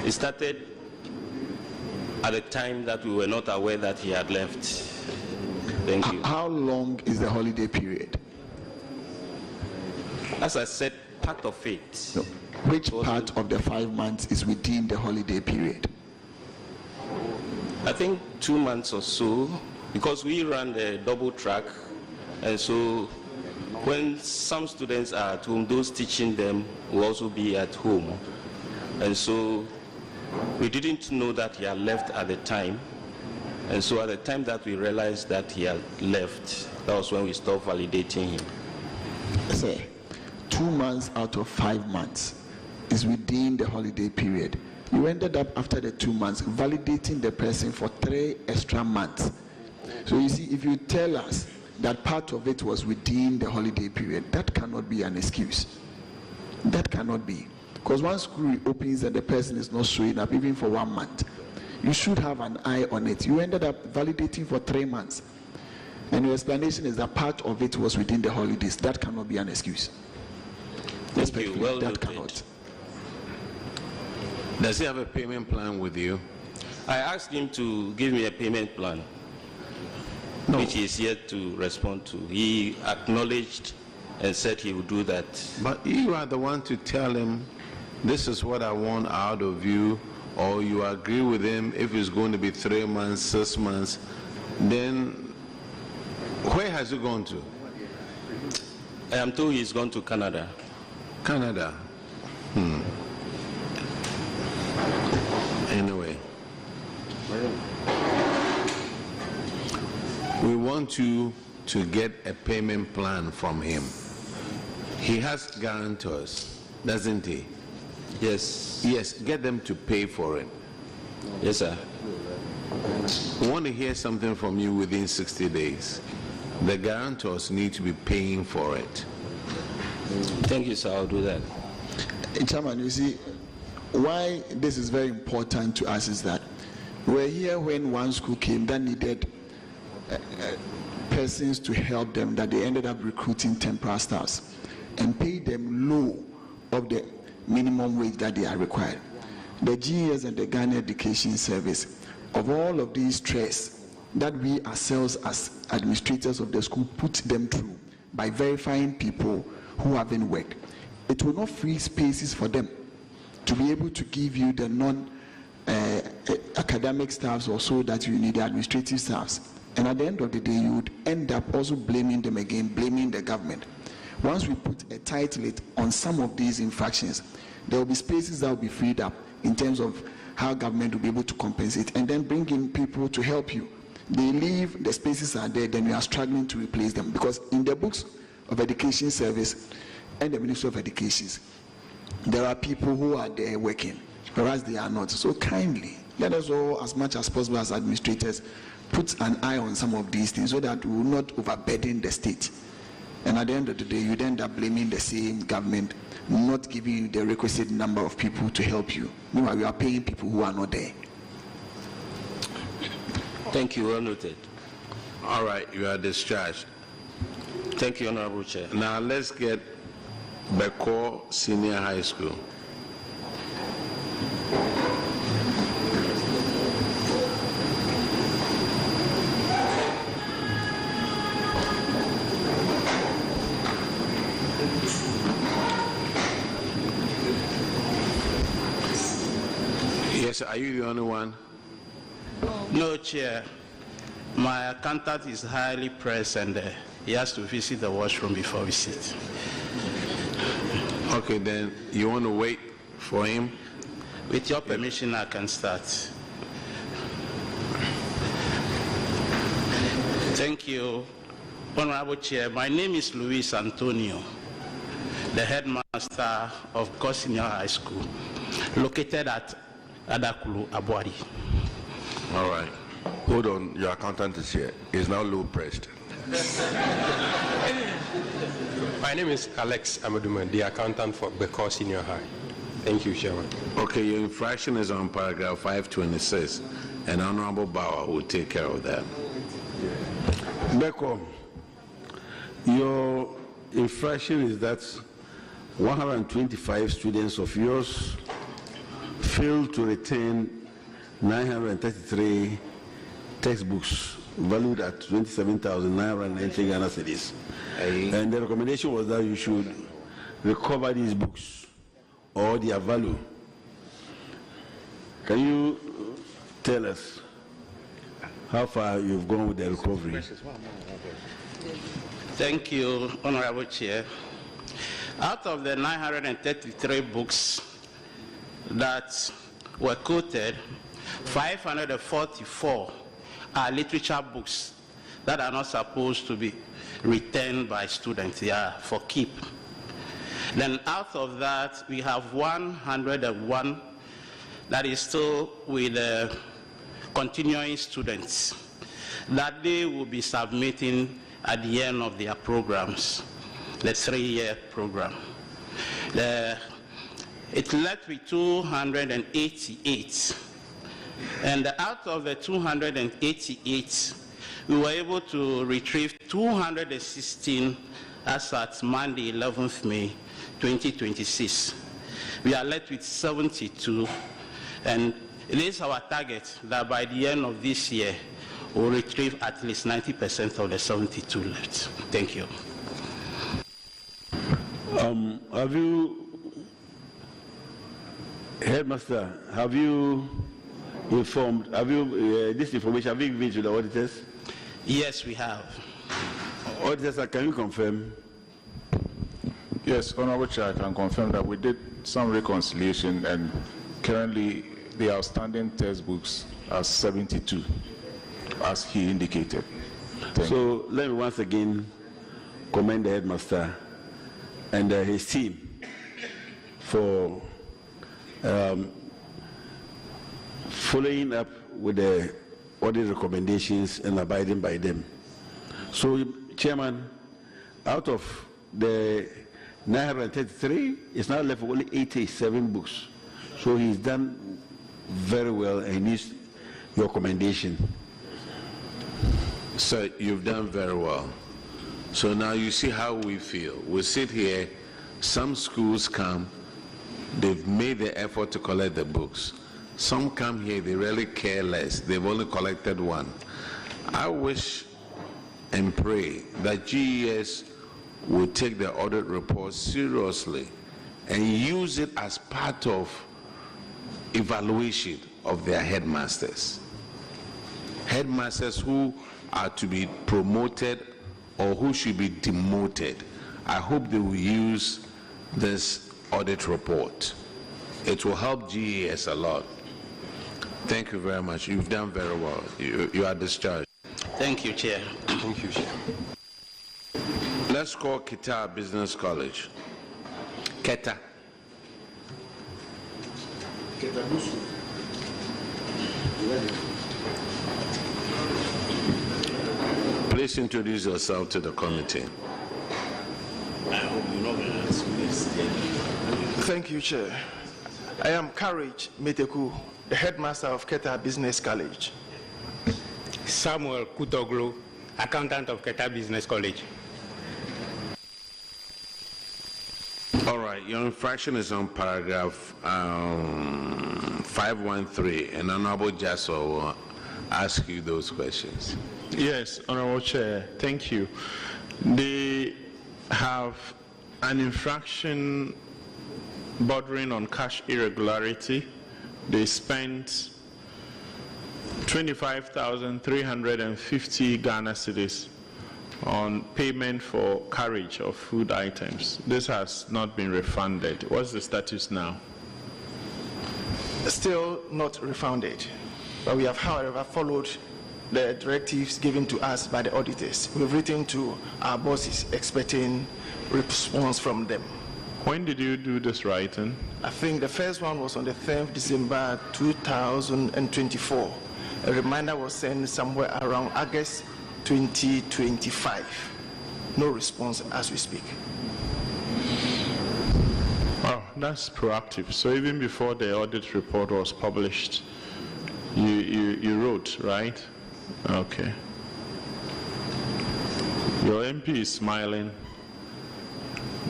it started at the time that we were not aware that he had left. Thank you. How long is the holiday period? As I said, part of it. No. Which part of the 5 months is within the holiday period? I think 2 months or so, because we ran the double track, and so when some students are at home, those teaching them will also be at home. And so we didn't know that he had left at the time. And so at the time that we realized that he had left, that was when we stopped validating him. Say, 2 months out of 5 months is within the holiday period. You ended up after the 2 months validating the person for 3 extra months. So you see, if you tell us that part of it was within the holiday period, that cannot be an excuse. That cannot be. Because once school reopens and the person is not showing up, even for 1 month, you should have an eye on it. You ended up validating for 3 months. And your explanation is that part of it was within the holidays. That cannot be an excuse. Thank you. Well that noted. cannot. Does he have a payment plan with you? I asked him to give me a payment plan, which he is yet to respond to. He acknowledged and said he would do that. But you are the one to tell him, this is what I want out of you, or you agree with him if it's going to be 3 months, 6 months, then where has he gone to? I am told he's gone to Canada. Canada? Anyway, we want you to get a payment plan from him. He has guarantors, doesn't he? Yes. Yes, get them to pay for it. Yes, sir. We want to hear something from you within 60 days. The guarantors need to be paying for it. Thank you, sir. I'll do that. Chairman, you see, why this is very important to us is that we're here when one school came that needed persons to help them, that they ended up recruiting temporary staffs and pay them low of the minimum wage that they are required. The GES and the Ghana Education Service, of all of these stress that we ourselves as administrators of the school put them through by verifying people who haven't worked, it will not free spaces for them to be able to give you the non-academic staffs or so that you need, the administrative staffs. And at the end of the day, you would end up also blaming them again, blaming the government. Once we put a tight lid on some of these infractions, there will be spaces that will be freed up in terms of how government will be able to compensate and then bring in people to help you. They leave, the spaces are there, then you are struggling to replace them. Because in the books of Education Service and the Ministry of Education, there are people who are there working, whereas they are not. So kindly, let us all, as much as possible as administrators, put an eye on some of these things so that we will not overburden the state. And at the end of the day, you'd end up blaming the same government, not giving you the requisite number of people to help you. Meanwhile, we are paying people who are not there. Thank you. Well noted. All right, you are discharged. Thank you, Honorable Chair. Now let's get Beko Senior High School. Yes, are you the only one? No, Chair. My accountant is highly pressed and he has to visit the washroom before we sit. Okay, then you want to wait for him? With your permission, I can start. Thank you, Honorable Chair. My name is Luis Antonio, the headmaster of Senior High School, located at Adakulu, Abuari. All right. Hold on. Your accountant is here. He's now low pressed. My name is Alex Amaduman, the accountant for Beko Senior High. Thank you, Chairman. Okay, your infraction is on paragraph 526, and Honorable Bauer will take care of that. Beko, your infraction is that 125 students of yours failed to return 933 textbooks valued at 27,990 Ghana cedis. And the recommendation was that you should recover these books or their value. Can you tell us how far you've gone with the recovery? Thank you, Honorable Chair. Out of the 933 books that were quoted, 544 are literature books that are not supposed to be returned by students. They are for keep. Then out of that, we have 101 that is still with continuing students that they will be submitting at the end of their programs, the 3-year program. It left with 288. And out of the 288, we were able to retrieve 216 as at Monday, 11th May 2026. We are left with 72, and it is our target that by the end of this year, we'll retrieve at least 90% of the 72 left. Thank you. Have you, Headmaster, have you informed, have you, this information, have you given to the auditors? Yes, we have. Auditors, can you confirm? Yes, Honorable Chair, I can confirm that we did some reconciliation, and currently the outstanding textbooks are 72, as he indicated. So let me once again commend the headmaster and his team for following up with the audit recommendations and abiding by them. So, Chairman, out of the 933, it's now left with only 87 books. So he's done very well, and he needs your commendation. So you've done very well. So now you see how we feel. We sit here, some schools come, they've made the effort to collect the books. Some come here, they really care less. They've only collected one. I wish and pray that GES will take the audit report seriously and use it as part of evaluation of their headmasters. Headmasters who are to be promoted or who should be demoted. I hope they will use this audit report. It will help GES a lot. Thank you very much. You've done very well. You are discharged. Thank you, Chair. Thank you, Chair. Let's call Kita Business College. Keta. Please introduce yourself to the committee. Thank you, Chair. I am Carriage Meteku, the headmaster of Keta Business College. Samuel Kutoglu, accountant of Keta Business College. All right, your infraction is on paragraph 513, and Honorable Jasso will ask you those questions. Yes, Honorable Chair, thank you. They have an infraction bordering on cash irregularity. They spent 25,350 Ghana cedis on payment for carriage of food items. This has not been refunded. What's the status now? Still not refunded, but we have, however, followed the directives given to us by the auditors. We've written to our bosses expecting response from them. When did you do this writing? I think the first one was on the 10th December 2024. A reminder was sent somewhere around August 2025. No response as we speak. Wow, that's proactive. So even before the audit report was published, you wrote, right? Okay. Your MP is smiling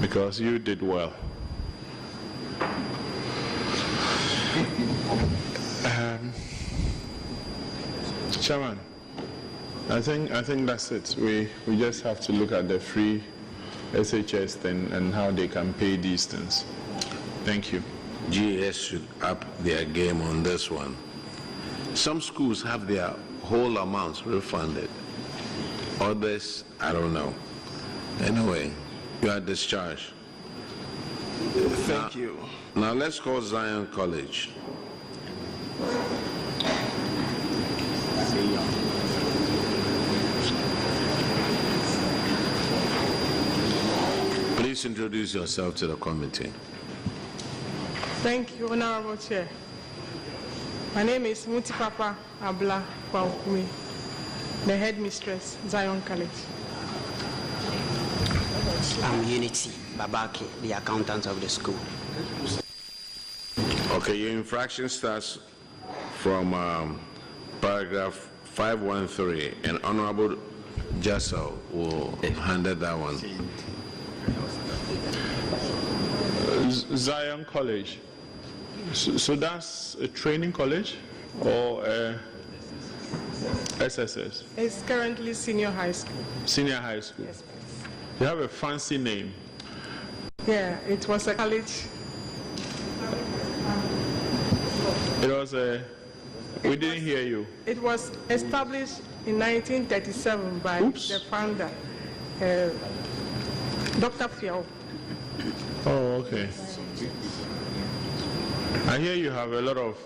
because you did well. Chairman, I think that's it. We just have to look at the free SHS thing and how they can pay these things. Thank you. GES should up their game on this one. Some schools have their whole amounts refunded. Others, I don't know. Anyway, you are discharged. Thank you. Now let's call Zion College. Please introduce yourself to the committee. Thank you, Honorable Chair. My name is Mutipapa Abla Kwaukumi, the headmistress, Zion College. I'm Unity Babaki, the accountant of the school. Okay, your infraction starts from paragraph 513, and Honorable Jassel will handle that one. Zion College. So that's a training college or SSS? It's currently senior high school. Senior high school. Yes, please. You have a fancy name. Yeah, it was a college. It was a. We didn't hear you. It was established in 1937 by the founder, Dr. Fiao. Oh, okay. I hear you have a lot of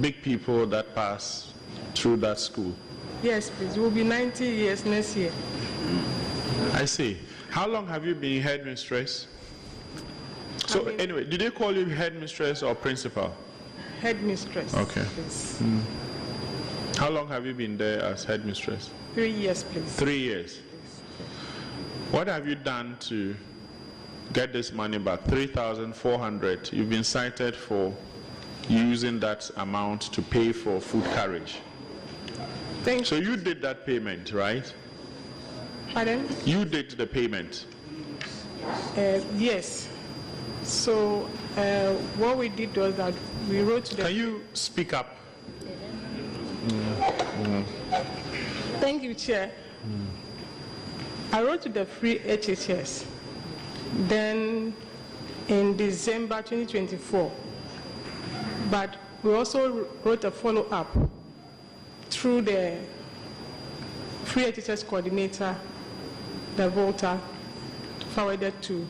big people that pass through that school. Yes, please. It will be 90 years next year. I see. How long have you been headmistress? So anyway, did they call you headmistress or principal? Headmistress. Okay. Please. How long have you been there as headmistress? 3 years, please. 3 years. What have you done to get this money back? 3,400. You've been cited for using that amount to pay for food carriage. So you did that payment, right? Pardon? You did the payment. Yes. So what we did was that we wrote to the... Can you speak up? Thank you, Chair. I wrote to the free HHS. Then in December 2024. But we also wrote a follow-up through the free HHS coordinator, the voter, forwarded to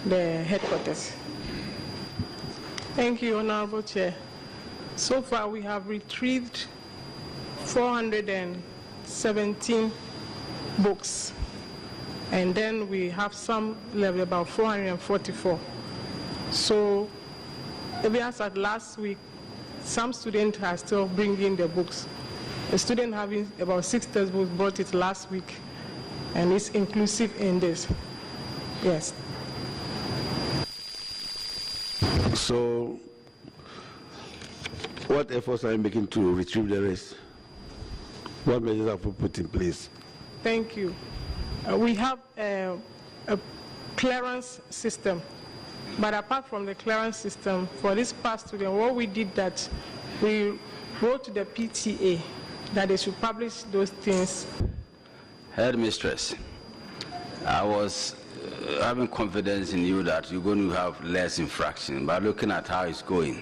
the headquarters. Thank you, Honorable Chair. So far, we have retrieved 417 books, and then we have some level about 444. So, even as at last week, some students are still bringing the books. A student having about 6 textbooks brought it last week, and it's inclusive in this. Yes. So, what efforts are you making to retrieve the rest? What measures have you put in place? Thank you. We have a clearance system, but apart from the clearance system, for this past student, what we did that we wrote to the PTA that they should publish those things. Headmistress, I was having confidence in you that you're going to have less infraction, but looking at how it's going,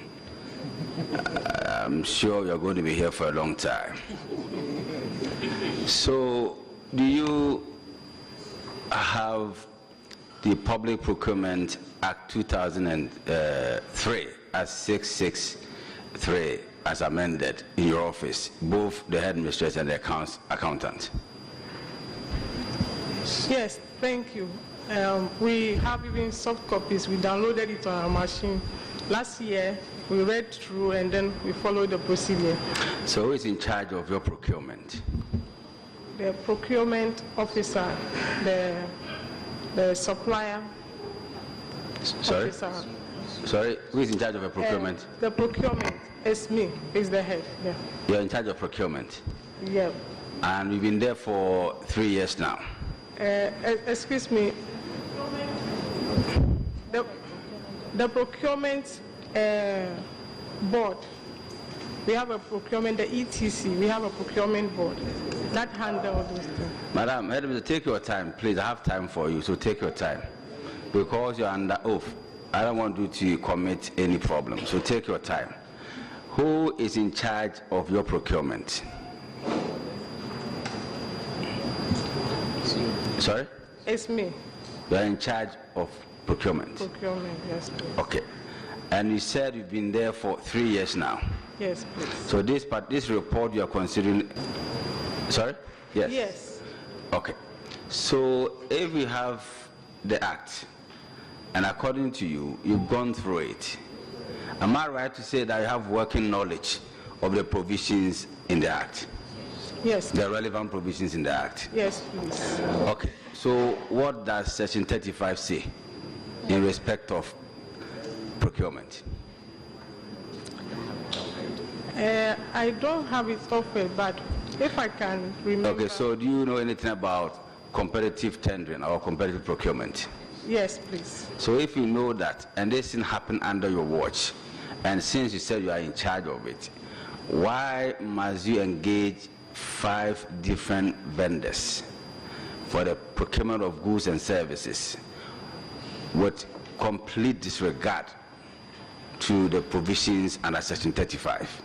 I'm sure you're going to be here for a long time. So, do you have the Public Procurement Act 2003 as 663 as amended in your office, both the headmistress and the accountant? Yes, thank you. We have even soft copies. We downloaded it on our machine. Last year, we read through and then we followed the procedure. So who is in charge of your procurement? The procurement officer, the supplier officer. Sorry, who is in charge of the procurement? The procurement is me, is the head. Yeah. You're in charge of procurement? Yeah. And we've been there for 3 years now. Excuse me. The procurement board, we have a procurement, the ETC, we have a procurement board that handles those things. Madam, take your time, please. I have time for you, so take your time. Because you're under oath, I don't want you to commit any problem, so take your time. Who is in charge of your procurement? Sorry? It's me. You are in charge of procurement? Procurement, yes, please. Okay. And you said you've been there for 3 years now? Yes, please. So this report you are considering... Sorry? Yes. Yes. Okay. So if we have the act, and according to you, you've gone through it, am I right to say that you have working knowledge of the provisions in the act? Yes. The relevant provisions in the act? Yes, please. Okay. So what does Section 35 say in respect of procurement? I don't have it offered, but If I can remember. Okay, so do you know anything about competitive tendering or competitive procurement? Yes, please. So if you know that, and this thing happened under your watch, and since you said you are in charge of it, why must you engage 5 different vendors for the procurement of goods and services with complete disregard to the provisions under Section 35?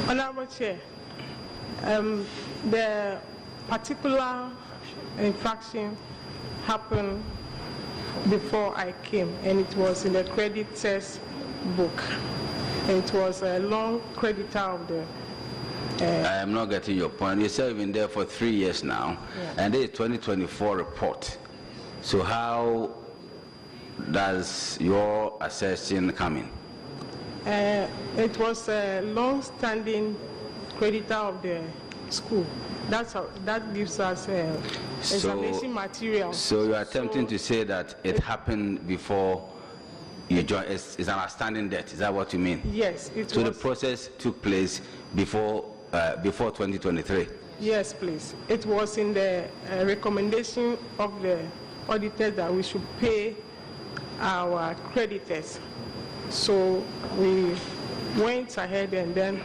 Honorable Chair, the particular infraction happened before I came, and it was in the creditors book. It was a long creditor of the. I am not getting your point. You said you've been there for 3 years now, and this is 2024 report. So how does your assessment come in? It was a long-standing creditor of the school. That gives us examination material. So you are attempting to say that it happened before you joined. It's an outstanding debt. Is that what you mean? Yes, it was. So the process took place before 2023. Yes, please. It was in the recommendation of the auditors that we should pay our creditors. So we went ahead and then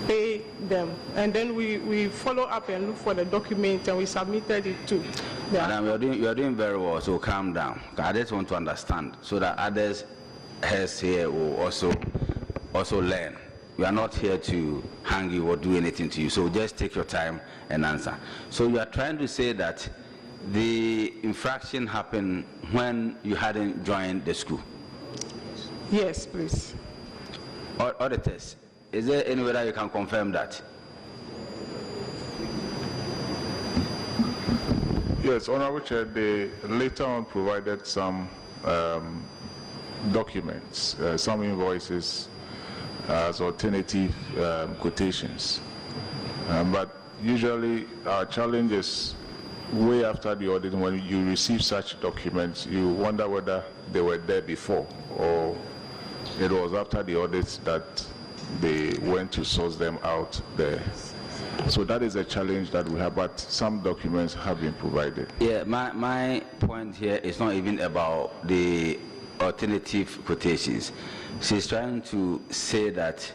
pay them. And then we follow up and look for the document, and we submitted it to them. Madam, you are doing very well, so calm down. I just want to understand so that others here will also learn. We are not here to hang you or do anything to you, so just take your time and answer. So you are trying to say that the infraction happened when you hadn't joined the school? Yes, please. Auditors, is there any way that you can confirm that? Yes, Honorable Chair, they later on provided some documents, some invoices as alternative quotations. But usually our challenge is way after the audit. When you receive such documents, you wonder whether they were there before or it was after the audit that they went to source them out there. So that is a challenge that we have, but some documents have been provided. Yeah, my point here is not even about the alternative quotations. She's trying to say that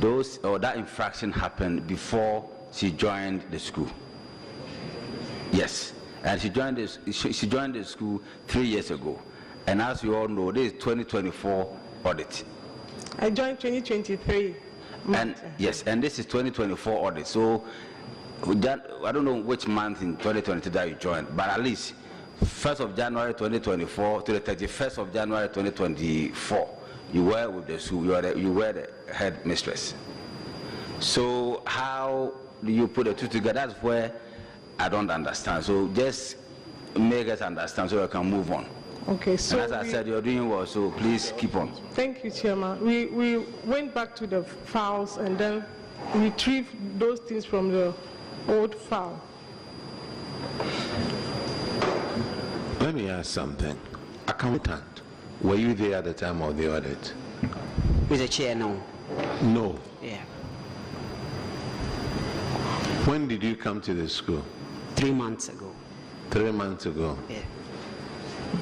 that infraction happened before she joined the school. Yes, and she joined the school 3 years ago. And as you all know, this is 2024 audit. I joined 2023. And yes, and this is 2024 audit. So I don't know which month in 2023 that you joined, but at least 1st of January 2024 to the 31st of January 2024, you were with the school. You were the head mistress. So how do you put the two together? That's where I don't understand. So just make us understand so we can move on. Okay, so and as I said, you're doing well, so please keep on. Thank you, Chairman. We went back to the files and then retrieved those things from the old file. Let me ask something. Accountant, were you there at the time of the audit? Mr. Chair, no. No. Yeah. When did you come to the school? 3 months ago. 3 months ago? Yeah.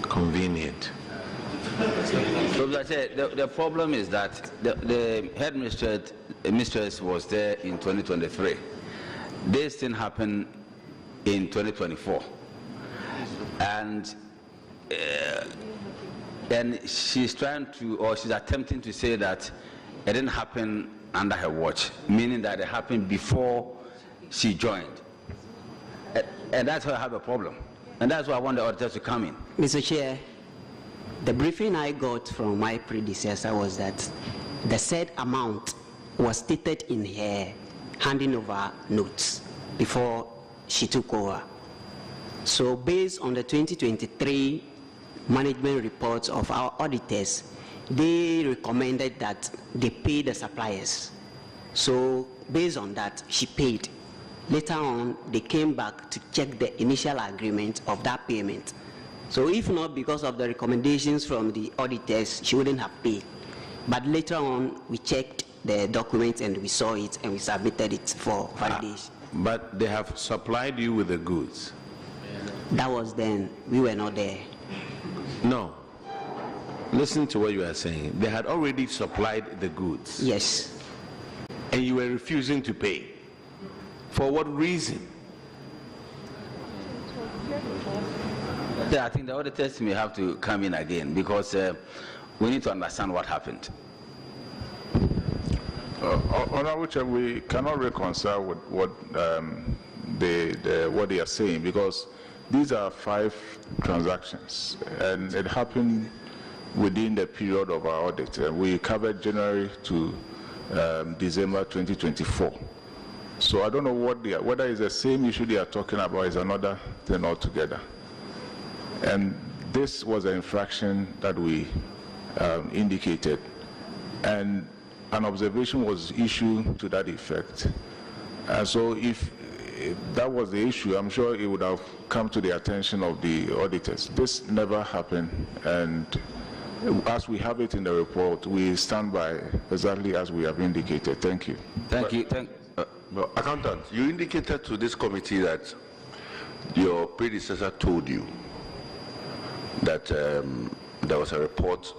Convenient. So the problem is that the headmistress was there in 2023. This thing happened in 2024, and then she's attempting to say that it didn't happen under her watch, meaning that it happened before she joined, and that's why I have a problem. And that's why I want the auditors to come in. Mr. Chair, the briefing I got from my predecessor was that the said amount was stated in her handing over notes before she took over. So based on the 2023 management reports of our auditors, they recommended that they pay the suppliers. So based on that, she paid. Later on, they came back to check the initial agreement of that payment. So if not because of the recommendations from the auditors, she wouldn't have paid. But later on, we checked the documents and we saw it and we submitted it for validation. But they have supplied you with the goods? That was then. We were not there. No. Listen to what you are saying. They had already supplied the goods. Yes. And you were refusing to pay. For what reason? Yeah, I think the auditors may have to come in again because we need to understand what happened. Honorable Chair, we cannot reconcile with what what they are saying, because these are 5 transactions and it happened within the period of our audit. We covered January to December 2024. So I don't know whether it's the same issue they are talking about is another thing altogether. And this was an infraction that we indicated, and an observation was issued to that effect. And so if that was the issue, I'm sure it would have come to the attention of the auditors. This never happened, and as we have it in the report, we stand by exactly as we have indicated. Thank you. Thank you. Accountant, you indicated to this committee that your predecessor told you that there was a report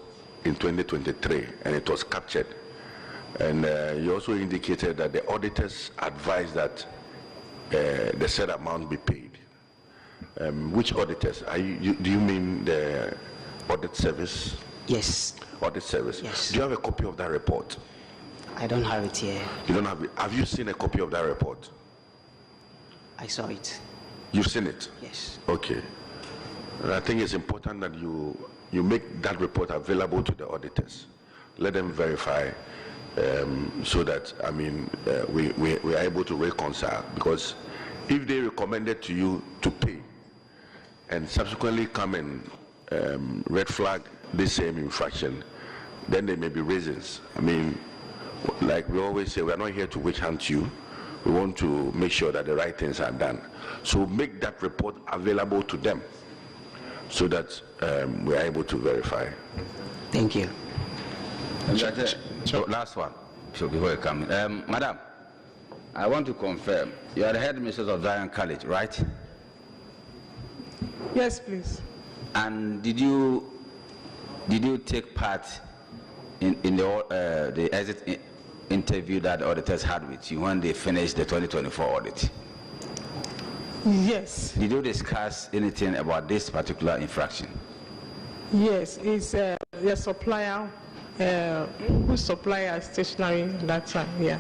in 2023 and it was captured. And you also indicated that the auditors advised that the said amount be paid. Which auditors? Do you mean the audit service? Yes. Audit service? Yes. Do you have a copy of that report? I don't have it here. You don't have it? Have you seen a copy of that report? I saw it. You've seen it? Yes. Okay. And I think it's important that you make that report available to the auditors. Let them verify so that, I mean, we are able to reconcile. Because if they recommended to you to pay and subsequently come and red flag this same infraction, then there may be reasons. I mean, like we always say, we are not here to witch hunt you. We want to make sure that the right things are done. So make that report available to them so that we are able to verify. Thank you. So last one, so before you come in. Madam, I want to confirm, you are the headmistress of Zion College, right? Yes, please. And did you take part in the exit interview that the auditors had with you when they finished the 2024 audit? Yes. Did you discuss anything about this particular infraction? Yes, it's the supplier who supplied stationery that time, yeah.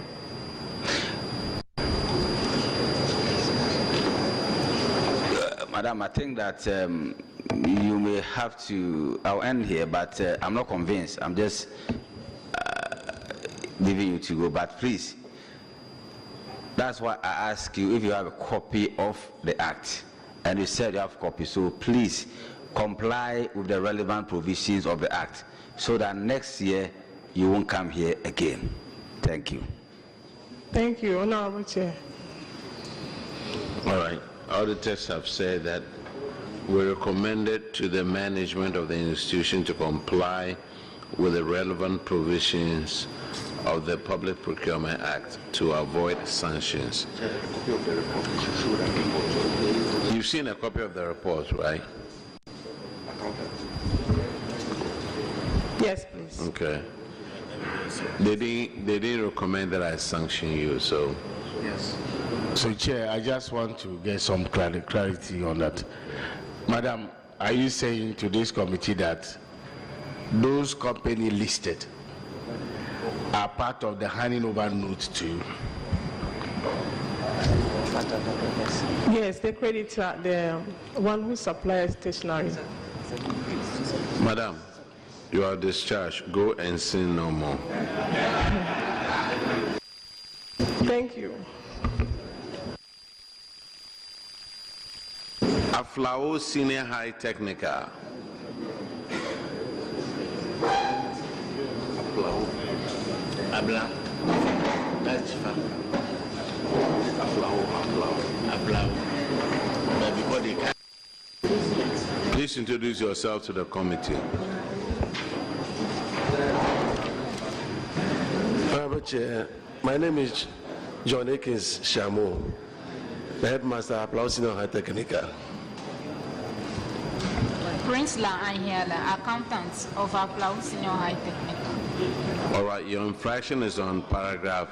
Madam, I think that you may have to, I'll end here, but I'm not convinced. I'm just leaving you to go, but please, that's why I ask you if you have a copy of the act, and you said you have a copy, so please comply with the relevant provisions of the act so that next year you won't come here again. Thank you. Thank you, Honorable Chair. All right. Auditors have said that we recommended to the management of the institution to comply with the relevant provisions of the Public Procurement Act to avoid sanctions. You've seen a copy of the report, right? Yes, please. Okay. They didn't recommend that I sanction you, so. Yes. So, Chair, I just want to get some clarity on that. Madam, are you saying to this committee that those companies listed are part of the handing over note to you? Yes, the creditor, the one who supplies stationery. Madam, you are discharged. Go and sin no more. Thank you. Aflao Senior High Technical. Abla. That's fine. Abla. But before they can. Please introduce yourself to the committee. Chair, my name is John Akins Shamo, the headmaster of Aplau Senior High Technical. Prince La Anhiela, accountant of Aplau Senior High Technical. All right, your infraction is on paragraph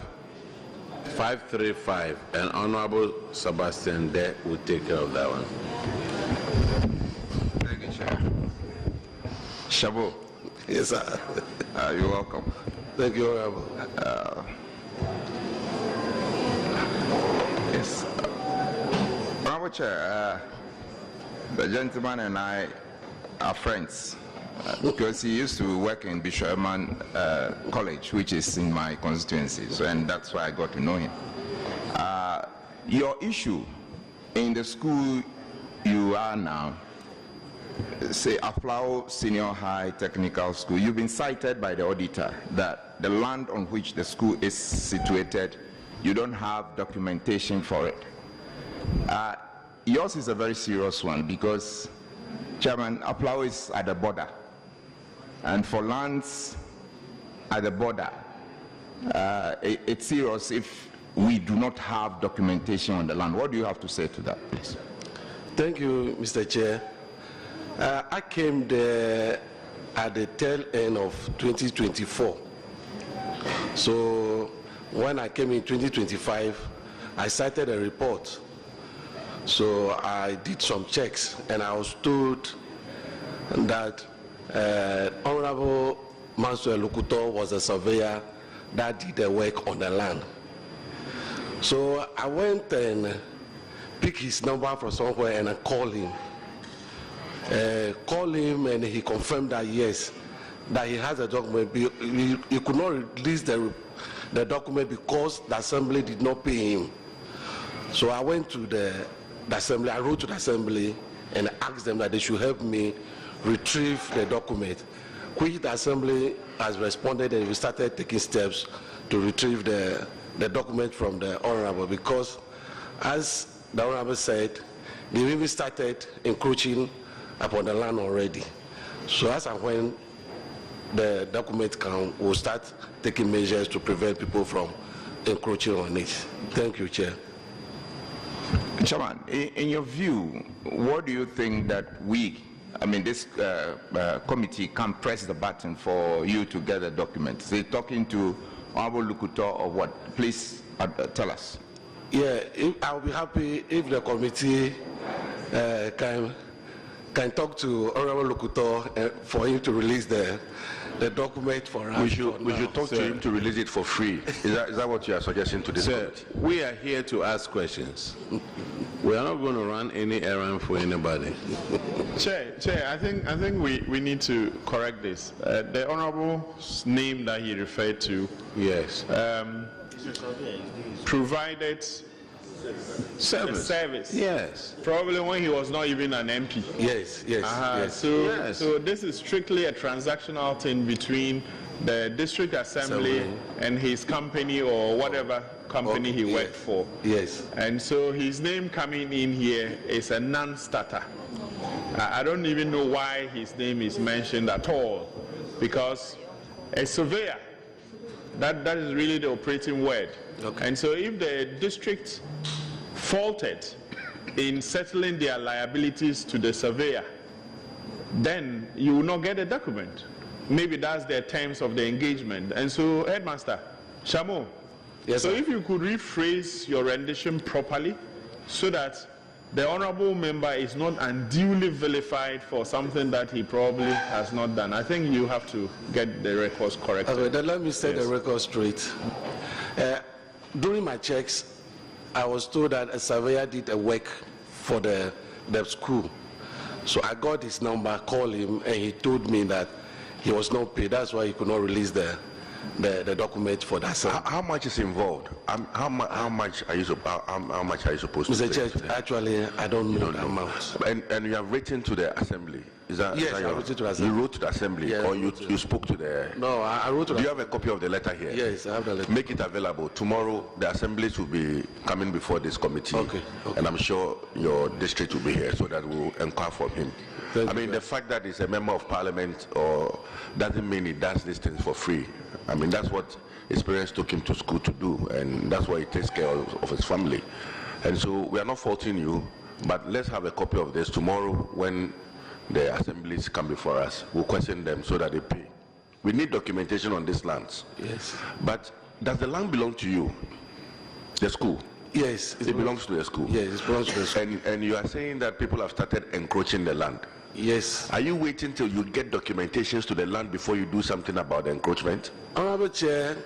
535, and Honorable Sebastian De will take care of that one. Thank you, Chair. Shabo. Yes, sir. You're welcome. Thank you, Honorable. Yes. Honorable Chair, the gentleman and I are friends because he used to work in Bishop Eman College, which is in my constituency, so, and that's why I got to know him. Your issue in the school you are now, say Aplau Senior High Technical School, you've been cited by the auditor that the land on which the school is situated, you don't have documentation for it. Yours is a very serious one because, Chairman, Aplau is at the border, and for lands at the border, it's serious if we do not have documentation on the land. What do you have to say to that, please? Thank you, Mr. Chair. I came there at the tail end of 2024. So when I came in 2025, I cited a report. So I did some checks, and I was told that Honorable Mansur Lukuto was a surveyor that did the work on the land. So I went and picked his number from somewhere and I called him. And he confirmed that yes, that he has a document. He could not release the document because the assembly did not pay him. So I went to the assembly, I wrote to the assembly and asked them that they should help me retrieve the document, which the assembly has responded, and we started taking steps to retrieve the document from the Honorable, because as the Honorable said, they even started encroaching upon the land already. So as and when the document comes, we'll start taking measures to prevent people from encroaching on it. Thank you, Chair. Chairman, in your view, what do you think that we, I mean, this committee can press the button for you to get a document? Is it talking to Honorable Lukuto or what? Please tell us. Yeah, I'll be happy if the committee can talk to Honorable Lukuto for him to release the document for us. We should talk to him to release it for free. Is that what you are suggesting to this committee? We are here to ask questions. We are not going to run any errand for anybody. Chair, I think we need to correct this. The Honorable's name that he referred to, yes, provided service. Yes. Probably when he was not even an MP. Yes, yes. Yes. So this is strictly a transactional thing between the district assembly and his company or whatever company he worked for. Yes. And so his name coming in here is a non-starter. I don't even know why his name is mentioned at all, because a surveyor, that is really the operating word. Okay. And so if the district faulted in settling their liabilities to the surveyor, then you will not get a document. Maybe that's the terms of the engagement. And so, Headmaster Shamo, yes, so if you could rephrase your rendition properly so that the honorable member is not unduly vilified for something that he probably has not done. I think you have to get the records corrected. Okay, then let me set the record straight. During my checks, I was told that a surveyor did a work for the school. So I got his number, called him, and he told me that he was not paid. That's why he could not release the document for that. How much is involved? How much are you supposed Mr. to pay? Chair, actually, I don't know the amount. And you have written to the assembly. Is that, yes, is that I wrote to the assembly. You wrote to the assembly, yeah, or you spoke to the... No, I wrote to the... Do you have a copy of the letter here? Yes, I have the letter. Make it available. Tomorrow, the assemblies will be coming before this committee. Okay. And I'm sure your district will be here so that we'll inquire from him. I mean, the fact that he's a member of parliament or doesn't mean he does these things for free. I mean, that's what his parents took him to school to do, and that's why he takes care of his family. And so we are not faulting you, but let's have a copy of this tomorrow when the assemblies come before us. We'll question them so that they pay. We need documentation on these lands. Yes. But does the land belong to you, the school? Yes. It belongs to the school? Yes, it belongs to the school. And you are saying that people have started encroaching the land? Yes. Are you waiting till you get documentations to the land before you do something about the encroachment? Honorable Chair,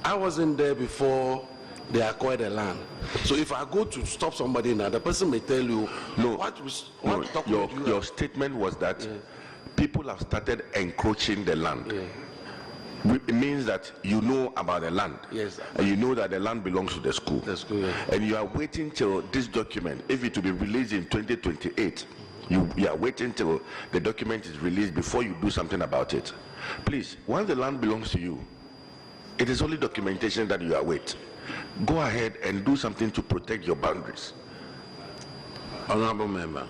I wasn't there before they acquired the land. So if I go to stop somebody now, the person may tell you, your statement was that people have started encroaching the land. It means that you know about the land. Yes. And you know that the land belongs to the school. The school, yeah. And you are waiting till this document, if it will be released in 2028, you are waiting till the document is released before you do something about it. Please, once the land belongs to you, it is only documentation that you await. Go ahead and do something to protect your boundaries. Honorable member,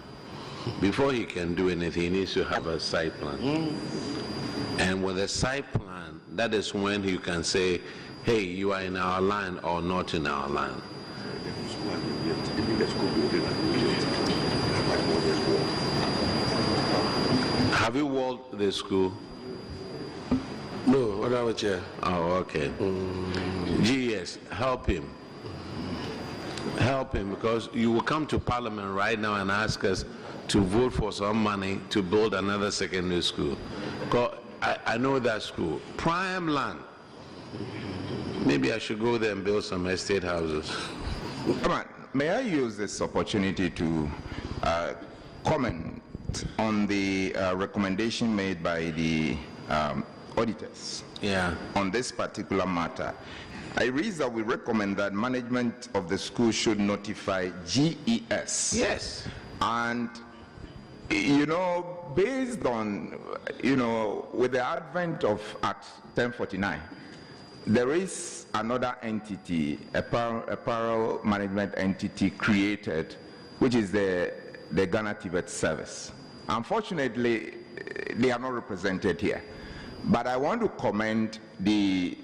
before he can do anything, he needs to have a site plan. And with a site plan, that is when you can say, hey, you are in our land or not in our land. Have you walled the school? No, Honorable Chair. Oh, okay. GS, help him. Help him, because you will come to Parliament right now and ask us to vote for some money to build another secondary school. I know that school. Prime land. Maybe I should go there and build some estate houses. Come on, may I use this opportunity to comment on the recommendation made by the auditors on this particular matter? I read that we recommend that management of the school should notify GES. Yes. And, you know, based on, you know, with the advent of Act 1049, there is another entity, a payroll management entity created, which is the Ghana TVET service. Unfortunately, they are not represented here. But I want to commend the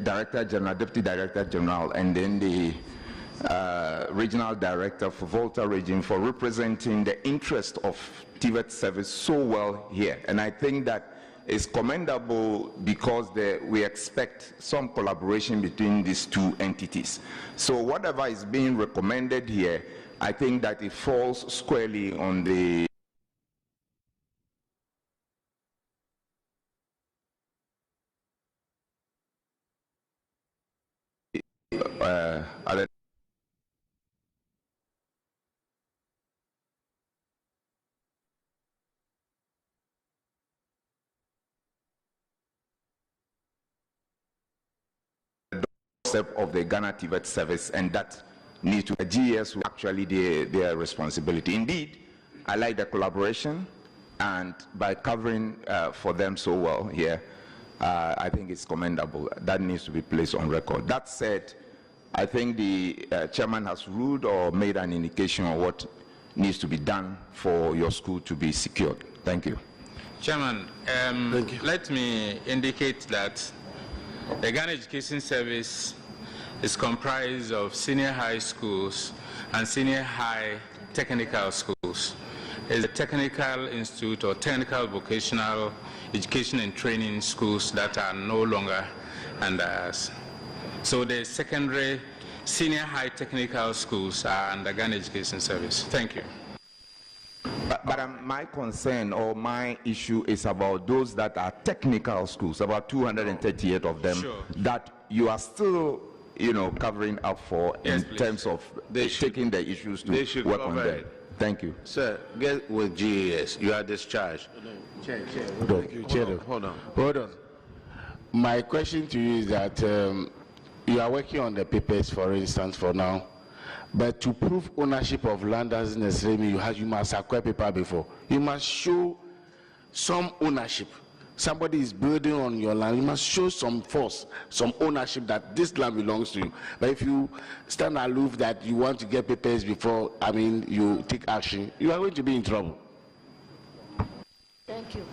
Director General, Deputy Director General, and then the Regional Director for Volta Region for representing the interest of TVET service so well here. And I think that is commendable because we expect some collaboration between these two entities. So whatever is being recommended here, I think that it falls squarely on the other step of the Ghana TVET service, and that needs to GES actually their responsibility. Indeed, I like the collaboration, and by covering for them so well here, I think it's commendable. That needs to be placed on record. That said, I think the chairman has ruled or made an indication on what needs to be done for your school to be secured. Thank you. Chairman, let me indicate that the Ghana Education Service is comprised of senior high schools and senior high technical schools. It's a technical institute or technical vocational education and training schools that are no longer under us. So the secondary senior high technical schools are under Ghana Education Service. Thank you. But my concern or my issue is about those that are technical schools, about 238 of them, that you are still, you know, covering up for in terms of taking the issues to work on them. Thank you. Sir, get with GES. You are discharged. Hold on. My question to you is that you are working on the papers, for instance, for now. But to prove ownership of land doesn't necessarily mean you must acquire paper before. You must show some ownership. Somebody is building on your land. You must show some force, some ownership that this land belongs to you. But if you stand aloof that you want to get papers before, you take action, you are going to be in trouble. Thank you.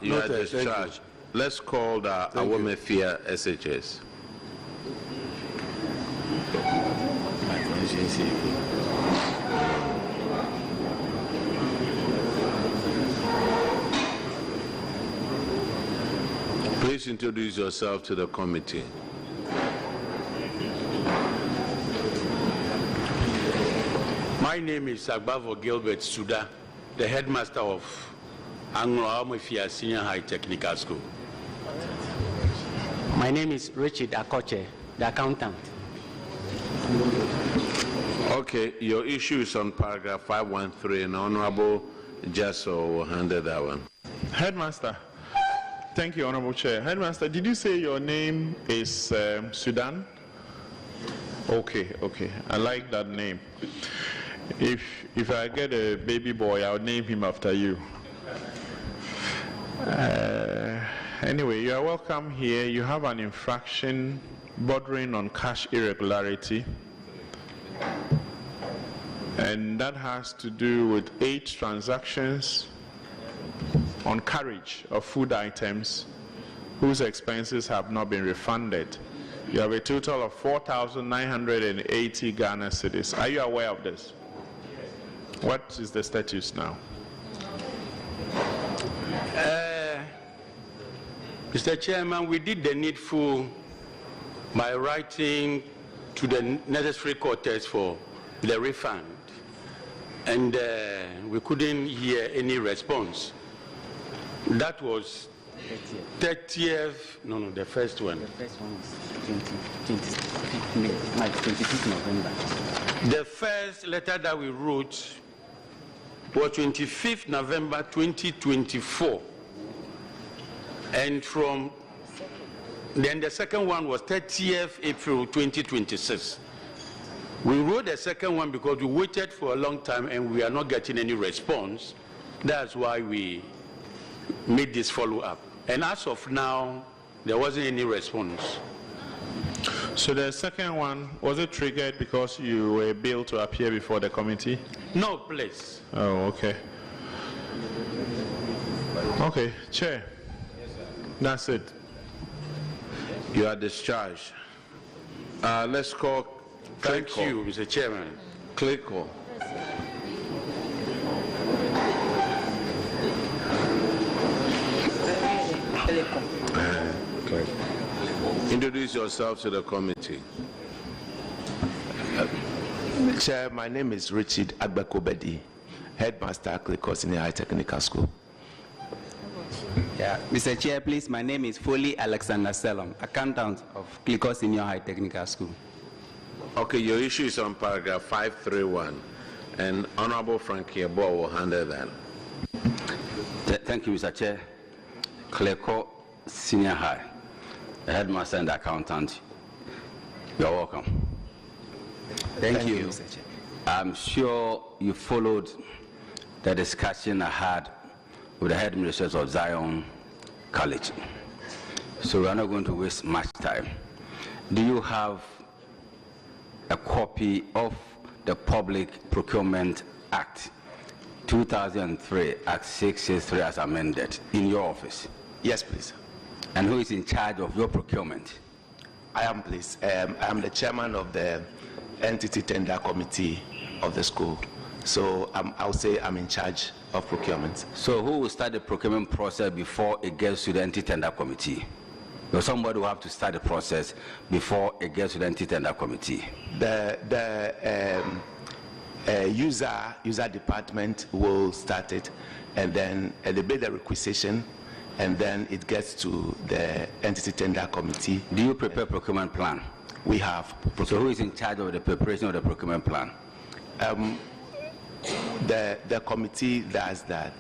You are discharged. let's call the Awomefia SHS. Please introduce yourself to the committee. My name is Agbavo Gilbert Suda, the headmaster of Awomefia Senior High Technical School. My name is Richard Akoche, the accountant. Okay, your issue is on paragraph 513, and Honorable Jasso will handle that one. Headmaster. Thank you, Honorable Chair. Headmaster, did you say your name is Sudan? Okay. I like that name. If I get a baby boy, I'll name him after you. Anyway, you are welcome here. You have an infraction bordering on cash irregularity. And that has to do with 8 transactions on carriage of food items whose expenses have not been refunded. You have a total of 4,980 Ghana cedis. Are you aware of this? What is the status now? Mr. Chairman, we did the needful by writing to the necessary quarters for the refund, and we couldn't hear any response. That was 30th, no, the first one. The first one was 25th November. The first letter that we wrote was 25th November 2024. And from then the second one was 30th April 2026. We wrote the second one because we waited for a long time and we are not getting any response. That's why we made this follow-up. And as of now, there wasn't any response. So the second one, was it triggered because you were billed to appear before the committee? No, please. Oh, okay. Okay, Chair. That's it. You are discharged. Let's call. Thank you, Mr. Chairman. Clicko. Introduce yourself to the committee. Chair, my name is Richard Agbakobedi, headmaster Clicko Senior High Technical School. Yeah, Mr. Chair, please, my name is Foley Alexander Selom, accountant of Clicko Senior High Technical School. Okay, your issue is on paragraph 531, and Honorable Frankie Abo will handle that. Thank you, Mr. Chair. Clicko Senior High, the headmaster and the accountant, you're welcome. Thank you, Mr. Chair. I'm sure you followed the discussion I had with the headmistress of Zion College. So we're not going to waste much time. Do you have a copy of the Public Procurement Act 2003, Act 663 as amended in your office? Yes, please. And who is in charge of your procurement? I am, please. I am the chairman of the entity tender committee of the school. So I'll say I'm in charge of procurement. So who will start the procurement process before it gets to the entity tender committee? Or somebody will have to start the process before it gets to the entity tender committee? The user department will start it, and then they make the requisition, and then it gets to the entity tender committee. Do you prepare procurement plan? We have. So who is in charge of the preparation of the procurement plan? The committee does that.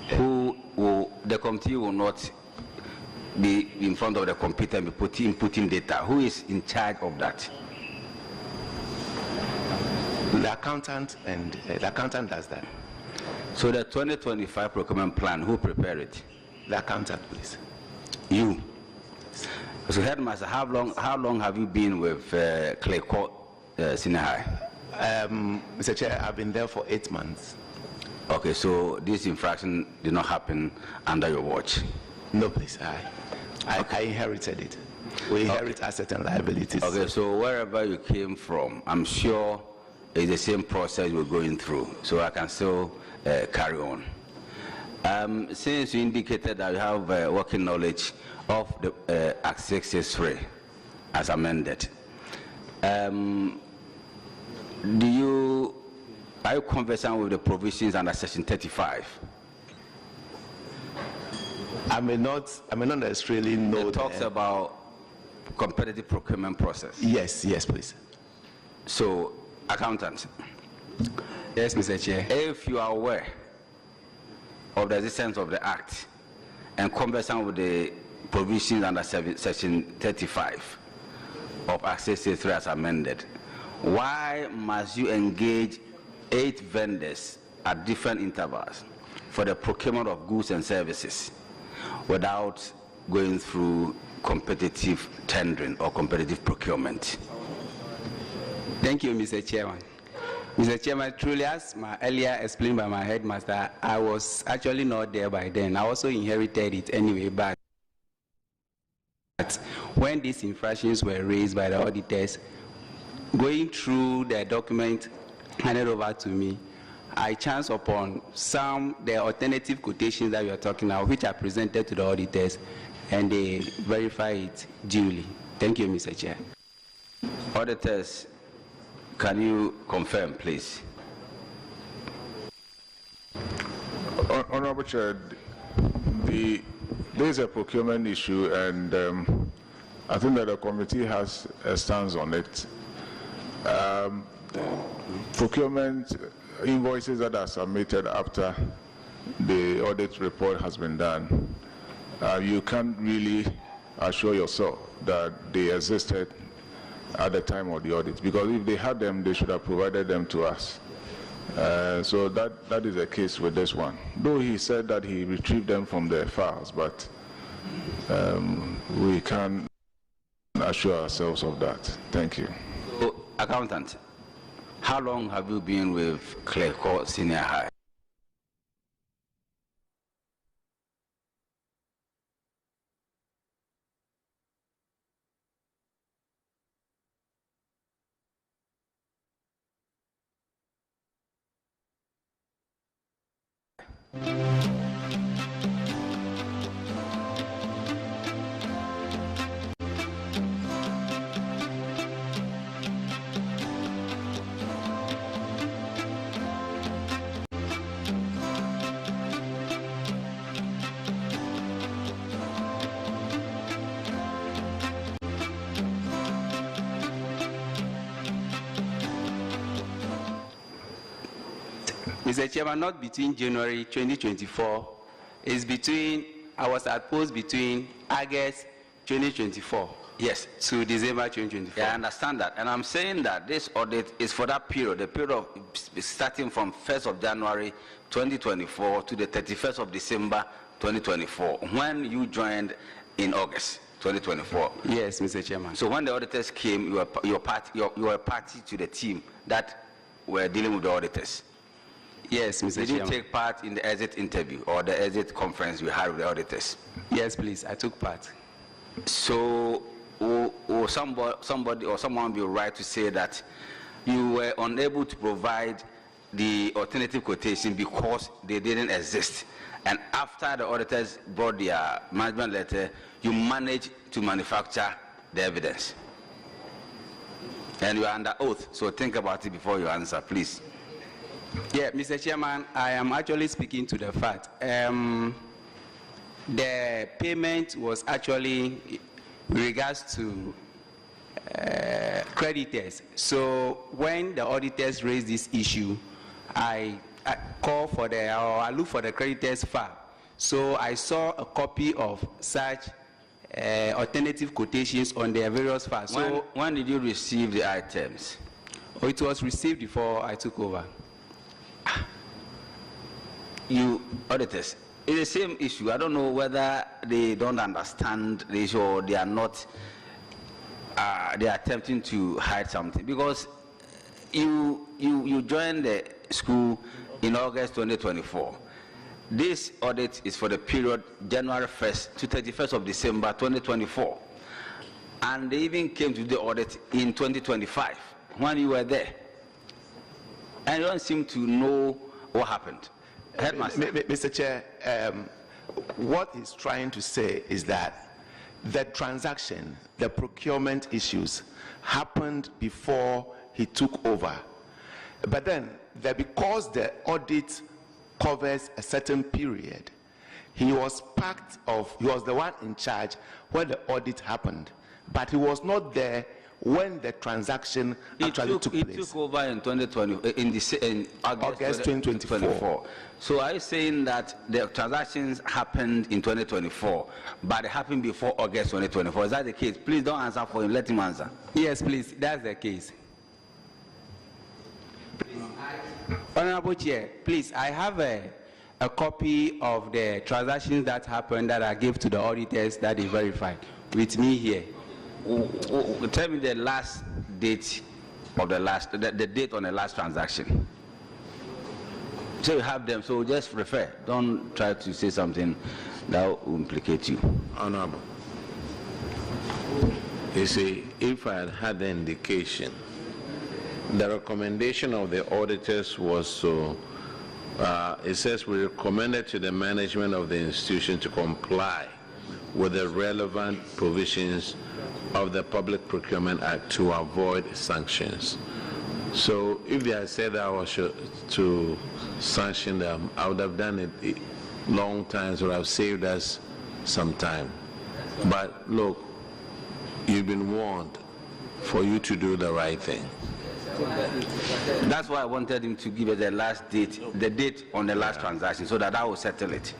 The committee will not be in front of the computer and be inputting data. Who is in charge of that? The accountant, and the accountant does that. So the 2025 procurement plan, who prepared it? The accountant, please. You. So headmaster, how long have you been with Clicko Senior High? Mr. Chair, I've been there for 8 months. Okay, so this infraction did not happen under your watch? No, please. I inherited it. We inherit assets and liabilities. Okay, so wherever you came from, I'm sure it's the same process we're going through, so I can still carry on. Since you indicated that you have working knowledge of the Act 663 as amended, are you conversant with the provisions under Section 35? I may not necessarily know. It talks about competitive procurement process. Yes, please. So, accountant. Yes, Mr. Chair. If you are aware of the existence of the Act and conversant with the provisions under Section 35 of Act 663 as amended, why must you engage 8 vendors at different intervals for the procurement of goods and services without going through competitive tendering or competitive procurement? Thank you, Mr. Chairman. Mr. Chairman, truly, as earlier explained by my headmaster, I was actually not there by then. I also inherited it anyway, but when these infractions were raised by the auditors, going through the document handed over to me, I chanced upon the alternative quotations that we are talking about, which I presented to the auditors, and they verify it duly. Thank you, Mr. Chair. Auditors, can you confirm, please? Honorable Chair, there is a procurement issue, and I think that the committee has a stance on it. Procurement invoices that are submitted after the audit report has been done, you can't really assure yourself that they existed at the time of the audit, because if they had them, they should have provided them to us. So that is the case with this one. Though he said that he retrieved them from the files, but we can't assure ourselves of that. Thank you. So, accountant, how long have you been with Clerco Senior High? Mr. Chairman, not between January 2024, it's between, I was at post between August 2024, yes, to December 2024. Yeah, I understand that. And I'm saying that this audit is for that period, the period of starting from 1st of January 2024 to the 31st of December 2024, when you joined in August 2024. Yes, Mr. Chairman. So when the auditors came, you were a party to the team that were dealing with the auditors. Yes, Mr. Chairman. Did you take part in the exit interview or the exit conference you had with the auditors? Yes, please, I took part. So will somebody or someone be right to say that you were unable to provide the alternative quotation because they didn't exist, and after the auditors brought their management letter, you managed to manufacture the evidence? And you are under oath, so think about it before you answer, please. Yeah, Mr. Chairman, I am actually speaking to the fact. The payment was actually with regards to creditors. So when the auditors raised this issue, I call for I look for the creditors file. So I saw a copy of such alternative quotations on their various files. When did you receive the items? Oh, it was received before I took over. You auditors, it's the same issue. I don't know whether they don't understand the issue or they are not. They are attempting to hide something, because you joined the school in August 2024, this audit is for the period January 1st to 31st of December 2024. And they even came to the audit in 2025 when you were there. And you don't seem to know what happened. Headmaster. Mr. Chair, what he's trying to say is that the transaction, the procurement issues happened before he took over. But then, because the audit covers a certain period, he was the one in charge when the audit happened, but he was not there when the transaction actually took place. He took over in 2020, in August 2024. So are you saying that the transactions happened in 2024, but it happened before August 2024? Is that the case? Please don't answer for him. Let him answer. Yes, please. That's the case. Honorable Chair, please, I have a copy of the transactions that happened that I gave to the auditors that they verified with me here. Tell me the last date of the date on the last transaction. So you have them, so just refer. Don't try to say something that will implicate you. Honorable. You see, if I had had the indication, the recommendation of the auditors was so, it says we recommended to the management of the institution to comply with the relevant provisions of the Public Procurement Act to avoid sanctions. So if they had said I was to sanction them, I would have done it long time, so it would have saved us some time. But look, you've been warned for you to do the right thing. That's why I wanted him to give us the last date, the date on the last transaction, so that I will settle it.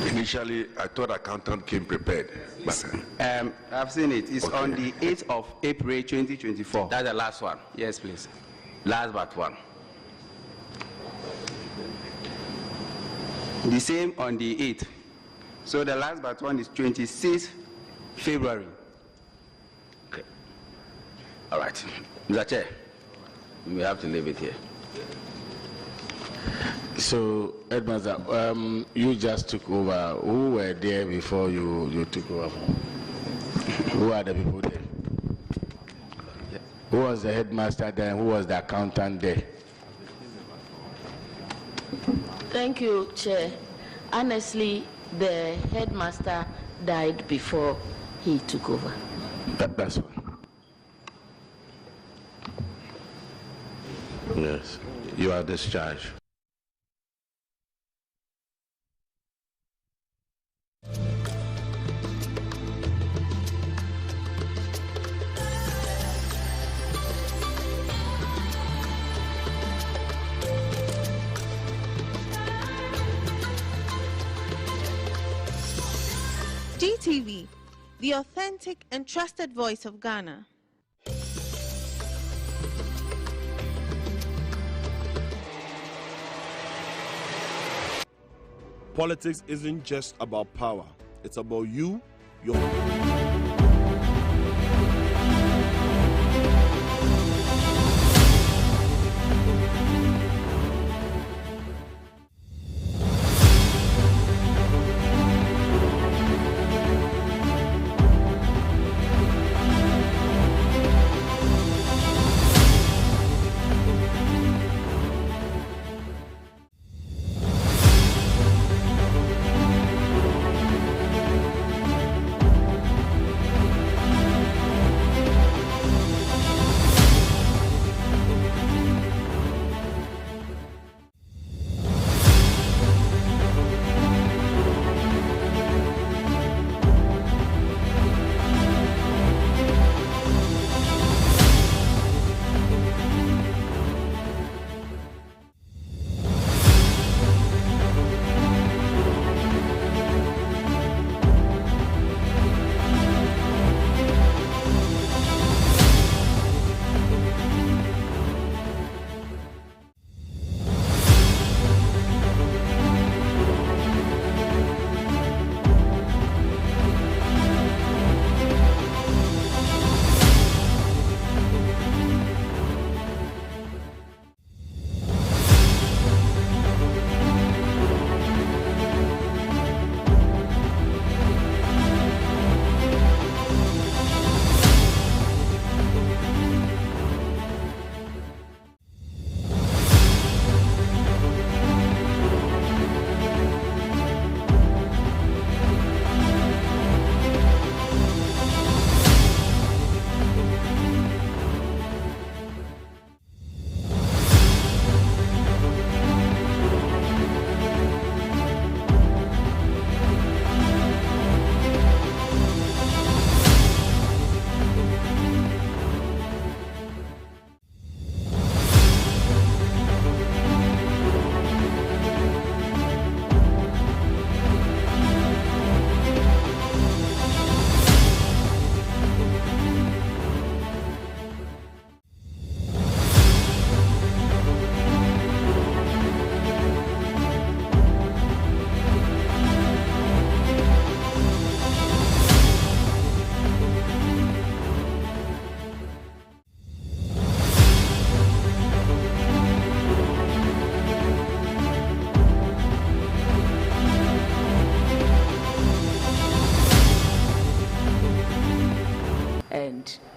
Initially, I thought accountant came prepared. I've seen it. It's on the 8th of April 2024. That's the last one. Yes, please. Last but one. The same on the 8th. So the last but one is 26th February. Okay. All right. Mr. Chair, we have to leave it here. So, Headmaster, you just took over. Who were there before you took over? Who are the people there? Who was the headmaster there and who was the accountant there? Thank you, Chair. Honestly, the headmaster died before he took over. That's fine. Yes, you are discharged. GTV, the authentic and trusted voice of Ghana. Politics isn't just about power. It's about you, your...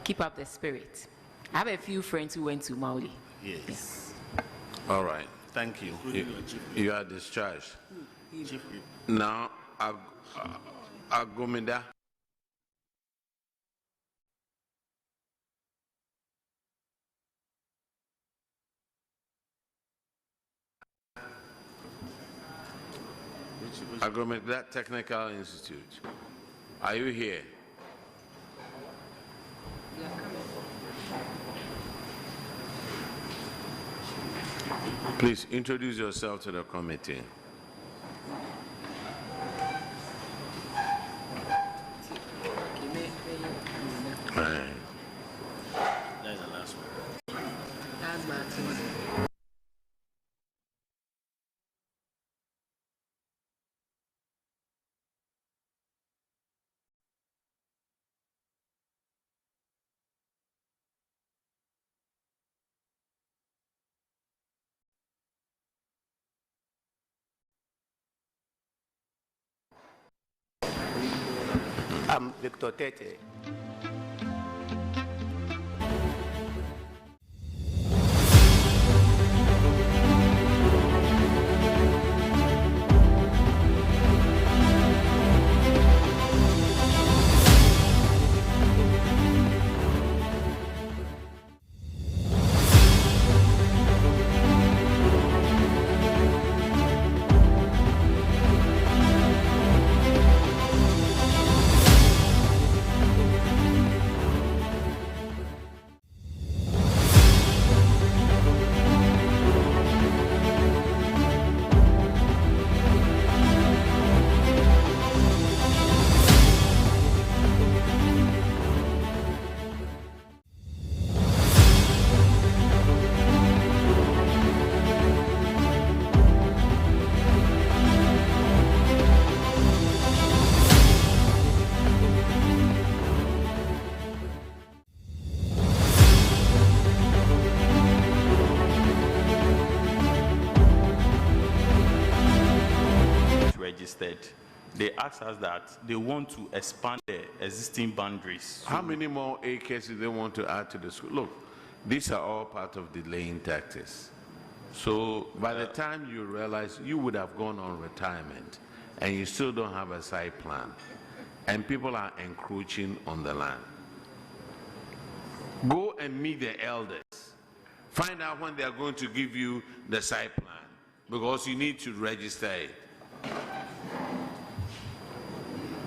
keep up the spirit. I have a few friends who went to Maui. Yes. All right. Thank you. You are discharged. Now, Agomeda. Agomeda Technical Institute. Are you here? Please introduce yourself to the committee. Right. That's the last one. That's Martin. I'm Victor Tete. They asked us that they want to expand the existing boundaries. How many more acres do they want to add to the school? Look, these are all part of delaying tactics. So by the time you realize you would have gone on retirement and you still don't have a site plan and people are encroaching on the land, go and meet the elders. Find out when they are going to give you the site plan because you need to register it.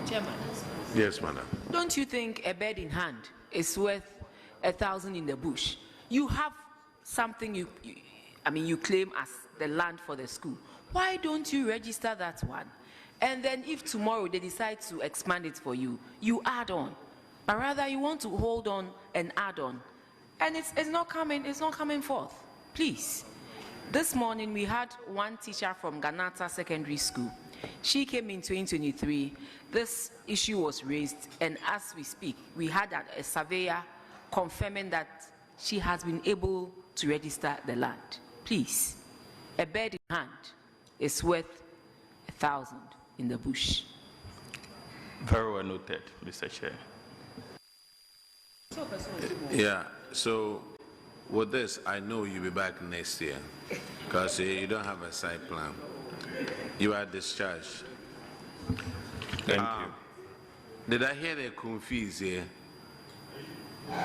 Chairman. Yes, madam. Don't you think a bird in hand is worth 1,000 in the bush? You have something you claim as the land for the school. Why don't you register that one? And then if tomorrow they decide to expand it for you, you add on. But rather you want to hold on and add on. And it's not coming forth. Please. This morning we had one teacher from Ganata Secondary School. She came in 2023. This issue was raised, and as we speak, we had a surveyor confirming that she has been able to register the land. Please, a bird in hand is worth 1,000 in the bush. Very well noted, Mr. Chair. Yeah, so with this, I know you'll be back next year because you don't have a site plan. You are discharged. Thank you. Did I hear they're confused here? No,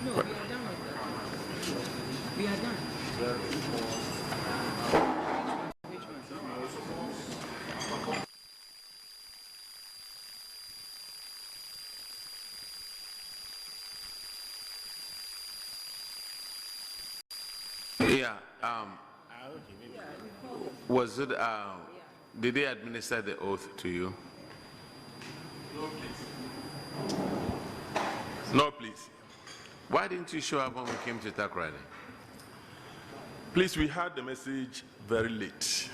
we are done with that. We are done. Yeah. Was it? Did they administer the oath to you? No, please. Why didn't you show up when we came to Takoradi? Please, we had the message very late.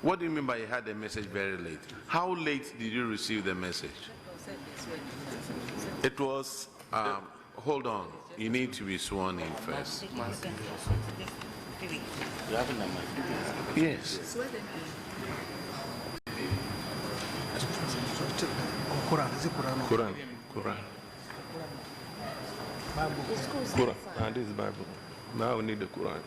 What do you mean by you had the message very late? How late did you receive the message? It was... hold on. You need to be sworn in first. Yes. Quran, is it Quran? Quran. Quran. And this is Bible. Now we need the Quran.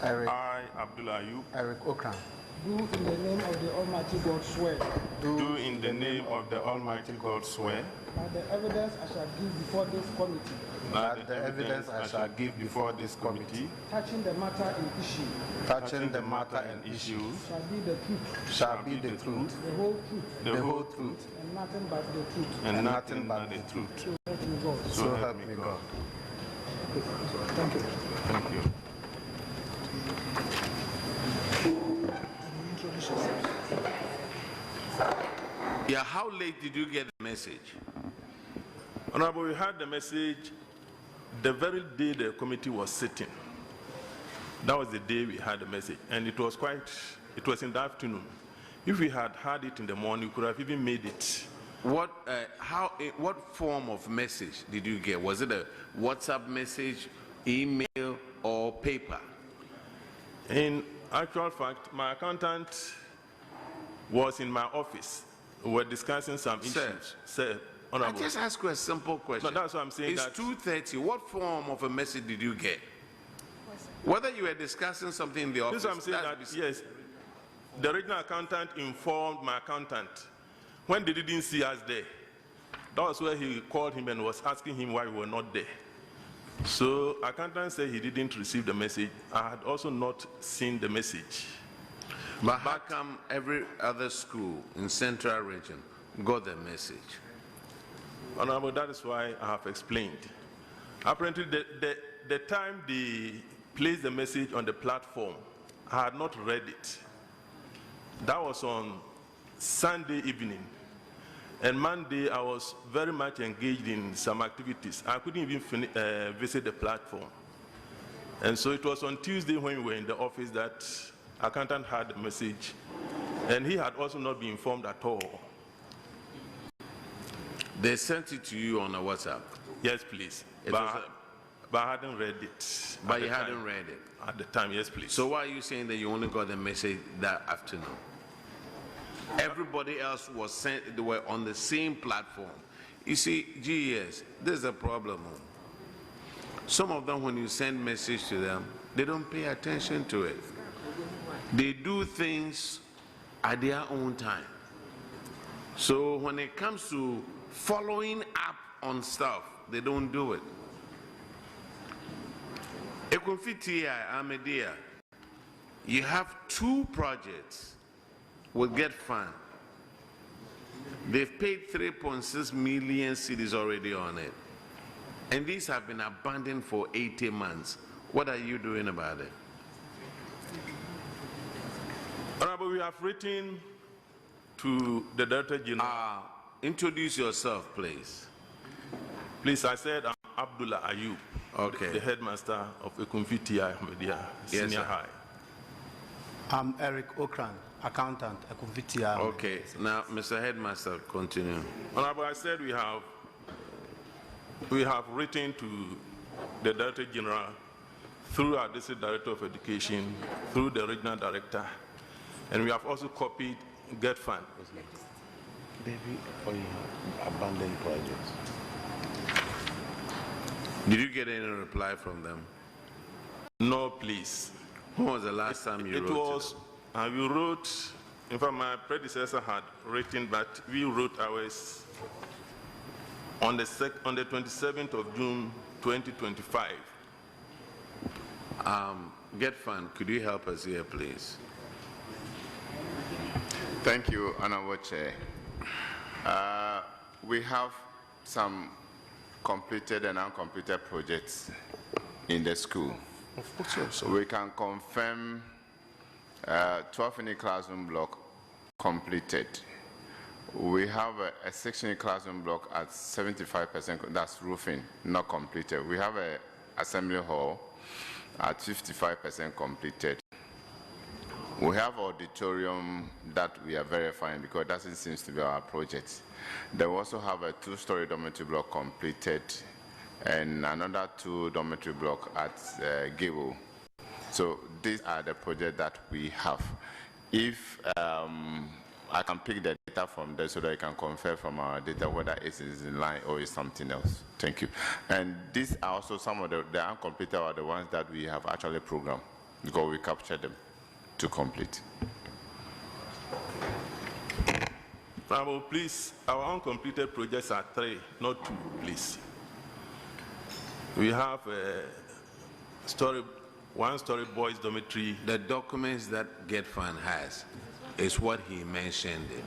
I, Abdullah Ayub, Eric Okran. Do in the name of the Almighty God swear. Do in the name of the Almighty God swear. By the evidence I shall give before this committee. By the evidence I shall give before this committee. Touching the matter in issue. Touching the matter and issues. Shall be the truth. Shall be the truth. The whole truth. The whole truth. And nothing but the truth. And nothing but the truth. So help me God. So help me God. Thank you. Thank you. Yeah, how late did you get the message? Honorable, we had the message the very day the committee was sitting. That was the day we had the message, and it was in the afternoon. If we had it in the morning, we could have even made it. What form of message did you get? Was it a WhatsApp message, email, or paper? In actual fact, my accountant was in my office. We were discussing some issues. Sir, I just ask you a simple question. No, that's what I'm saying. It's 2:30. What form of a message did you get? Whether you were discussing something in the office. This is what I'm saying that, yes, the regional accountant informed my accountant when they didn't see us there. That was where he called him and was asking him why we were not there. So accountant said he didn't receive the message. I had also not seen the message. But how come every other school in Central Region got the message? Honorable, that is why I have explained. Apparently, the time they placed the message on the platform, I had not read it. That was on Sunday evening. And Monday, I was very much engaged in some activities. I couldn't even visit the platform. And so it was on Tuesday when we were in the office that accountant had the message. And he had also not been informed at all. They sent it to you on a WhatsApp? Yes, please. But I hadn't read it. But you hadn't read it? At the time, yes, please. So why are you saying that you only got the message that afternoon? Everybody else was sent, they were on the same platform. You see, GES, there's a problem. Some of them, when you send message to them, they don't pay attention to it. They do things at their own time. So when it comes to following up on stuff, they don't do it. Econfiti Amedia, you have 2 projects will get fund. They've paid 3.6 million cedis already on it. And these have been abandoned for 80 months. What are you doing about it? Honorable, we have written to the Director General. Introduce yourself, please. Please, I said I'm Abdullah Ayub, okay, the headmaster of Econfiti Ahmadiyya Senior High. I'm Eric Okran, accountant, Econfiti. Okay, now, Mr. Headmaster, continue. Honorable, I said we have written to the Director General through our District Director of Education, through the Regional Director, and we have also copied Get Fund. Abandoned projects. Did you get any reply from them? No, please. When was the last time you wrote? It was, we wrote, in fact, my predecessor had written, but we wrote ours on the 27th of June, 2025. Get Fund, could you help us here, please? Thank you, Honorable Chair. We have some completed and uncompleted projects in the school. So we can confirm 12-unit classroom block completed. We have a 6-unit classroom block at 75%, that's roofing, not completed. We have an assembly hall at 55% completed. We have auditorium that we are verifying because it doesn't seem to be our project. They also have a 2-story dormitory block completed and another 2 dormitory block at Gable. So these are the projects that we have. If I can pick the data from there so that I can confirm from our data whether it is in line or is something else. Thank you. And these are also some of the uncompleted are the ones that we have actually programmed because we captured them to complete. Please, our uncompleted projects are 3, not 2, please. We have a 1-story boys dormitory. The documents that Get Fund has is what he mentioned it.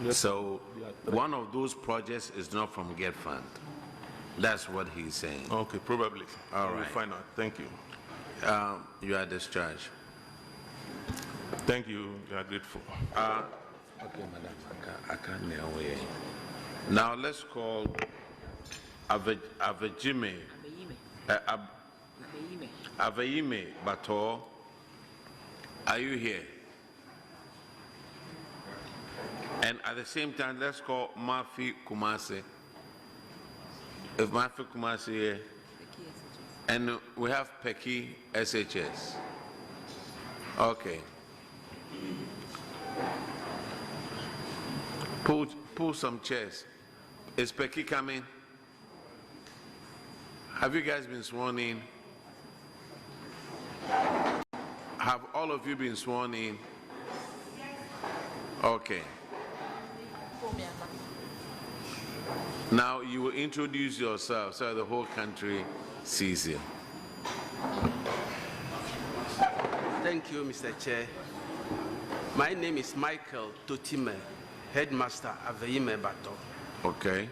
Yes. So one of those projects is not from Get Fund. That's what he's saying. Okay, probably. All right. We'll find out. Thank you. You are discharged. Thank you. We are grateful. Okay, madam. I can't nail it. Now let's call Avejime Bato. Are you here? And at the same time, let's call Mafi Kumasi. If Mafi Kumasi here, and we have Peki SHS. Okay. Pull some chairs. Is Peki coming? Have you guys been sworn in? Have all of you been sworn in? Okay. Now you will introduce yourself so the whole country sees you. Thank you, Mr. Chair. My name is Michael Totime, Headmaster Aveime Bato. Okay.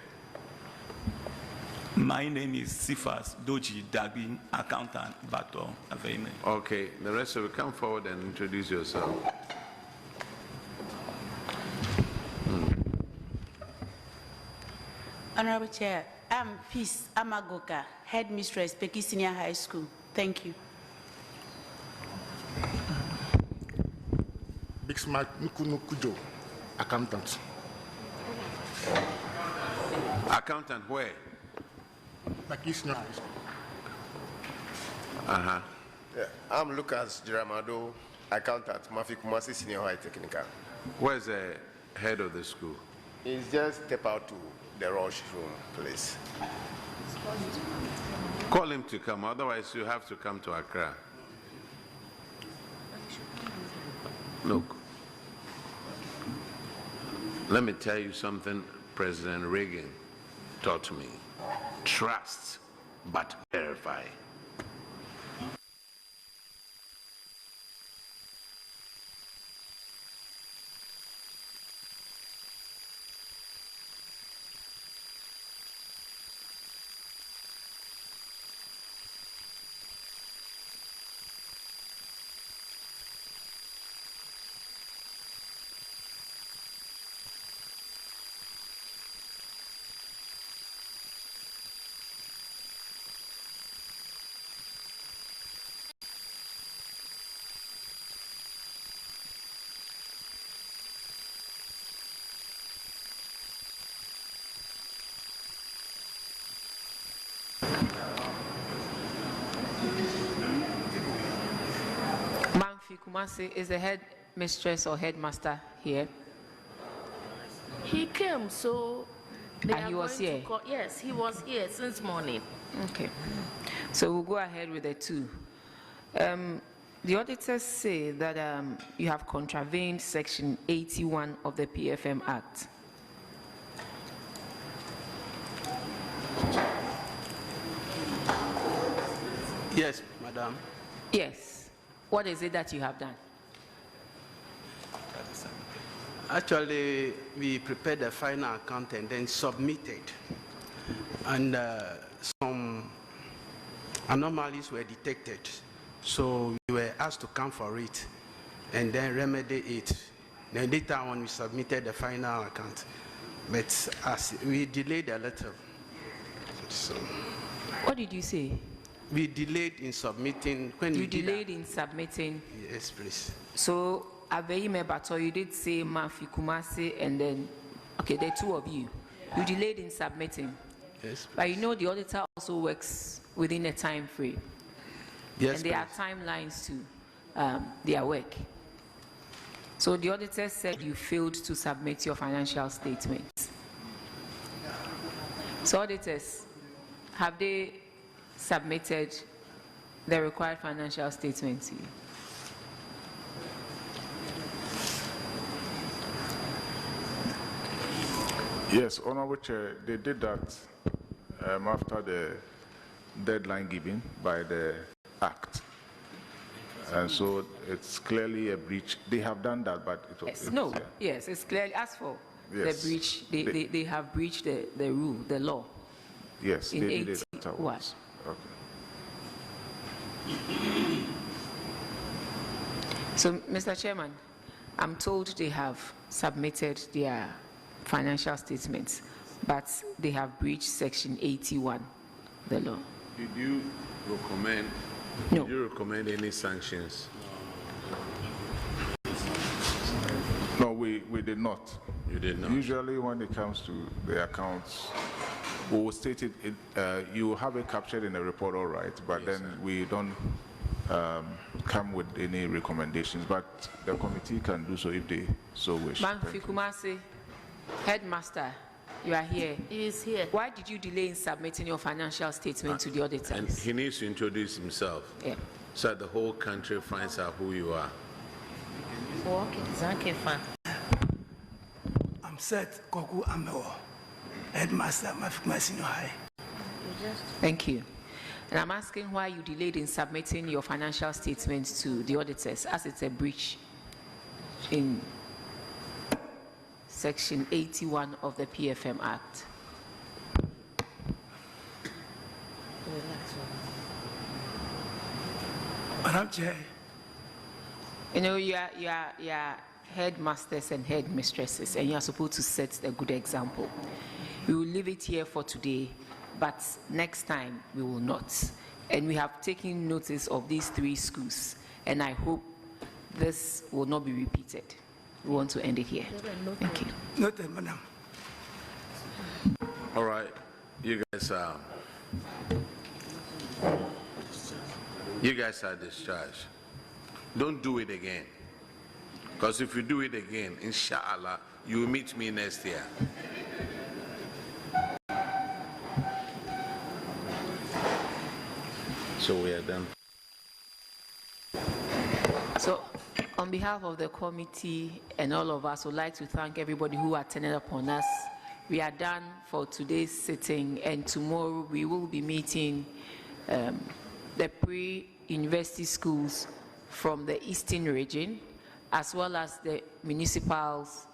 My name is Sifas Doji Dagbi, Accountant Bato Aveime. Okay, the rest of you come forward and introduce yourself. Honorable Chair, I'm Peace Amagoka, Headmistress, Peki Senior High School. Thank you. Big Smart Nukunukujo, Accountant. Accountant where? Peki Senior High School. Yeah, I'm Lucas Jiramado, Accountant, Mafi Kumasi Senior High Technical. Where's the head of the school? He's just step out to the rush room, please. Call him to come, otherwise you have to come to Accra. Look, let me tell you something President Reagan taught me. Trust, but verify. Kumasi is the headmistress or headmaster here? He came, so they are he was going here? to call. Yes, he was here since morning. Okay. So we'll go ahead with the 2. The auditors say that you have contravened Section 81 of the PFM Act. Yes, madam. Yes. What is it that you have done? Actually, we prepared the final account and then submitted. And some anomalies were detected. So we were asked to come for it and then remedy it. Then later on, we submitted the final account. But as we delayed a little. So, what did you say? We delayed in submitting. When you delayed in submitting? Yes, please. So Aveime Bato, you did say Mafi Kumasi, and then, okay, the two of you. You delayed in submitting. Yes. But you know the auditor also works within a time frame. Yes, and there are timelines to their work. So the auditor said you failed to submit your financial statements. So auditors, have they submitted the required financial statements to you? Yes, Honorable Chair, they did that after the deadline given by the Act. And so it's clearly a breach. They have done that, but it was... Yes, it's clearly, as for yes. the breach, they have breached the rule, the law. Yes, in they did it afterwards. Okay. So, Mr. Chairman, I'm told they have submitted their financial statements, but they have breached Section 81, the law. Did you recommend? No. Did you recommend any sanctions? No, we did not. You did not. Usually, when it comes to the accounts, we will state it. You have it captured in the report, all right, but yes, then we don't come with any recommendations. But the committee can do so if they so wish. Manfi Kumasi, headmaster, you are here. He is here. Why did you delay in submitting your financial statement to the auditors? And he needs to introduce himself, so that the whole country finds out who you are. Okay, fine. I'm Seth Koku Amewo, headmaster Mafikuma Senior High. Thank you. And I'm asking why you delayed in submitting your financial statements to the auditors, as it's a breach in Section 81 of the PFM Act. Madam Chair. You know, you are headmasters and headmistresses, and you are supposed to set a good example. We will leave it here for today, but next time we will not. And we have taken notice of these 3 schools, and I hope this will not be repeated. We want to end it here. Thank you. Noted, madam. All right, you guys are discharged. Don't do it again, because if you do it again, inshallah, you will meet me next year. So we are done. So, on behalf of the committee and all of us, would like to thank everybody who attended upon us. We are done for today's sitting, and tomorrow we will be meeting the pre-university schools from the Eastern region, as well as the municipals,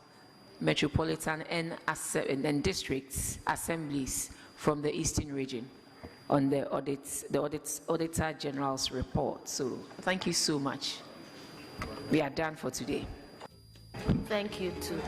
metropolitan and districts assemblies from the Eastern region on the Auditor General's report. So thank you so much. We are done for today. Thank you too.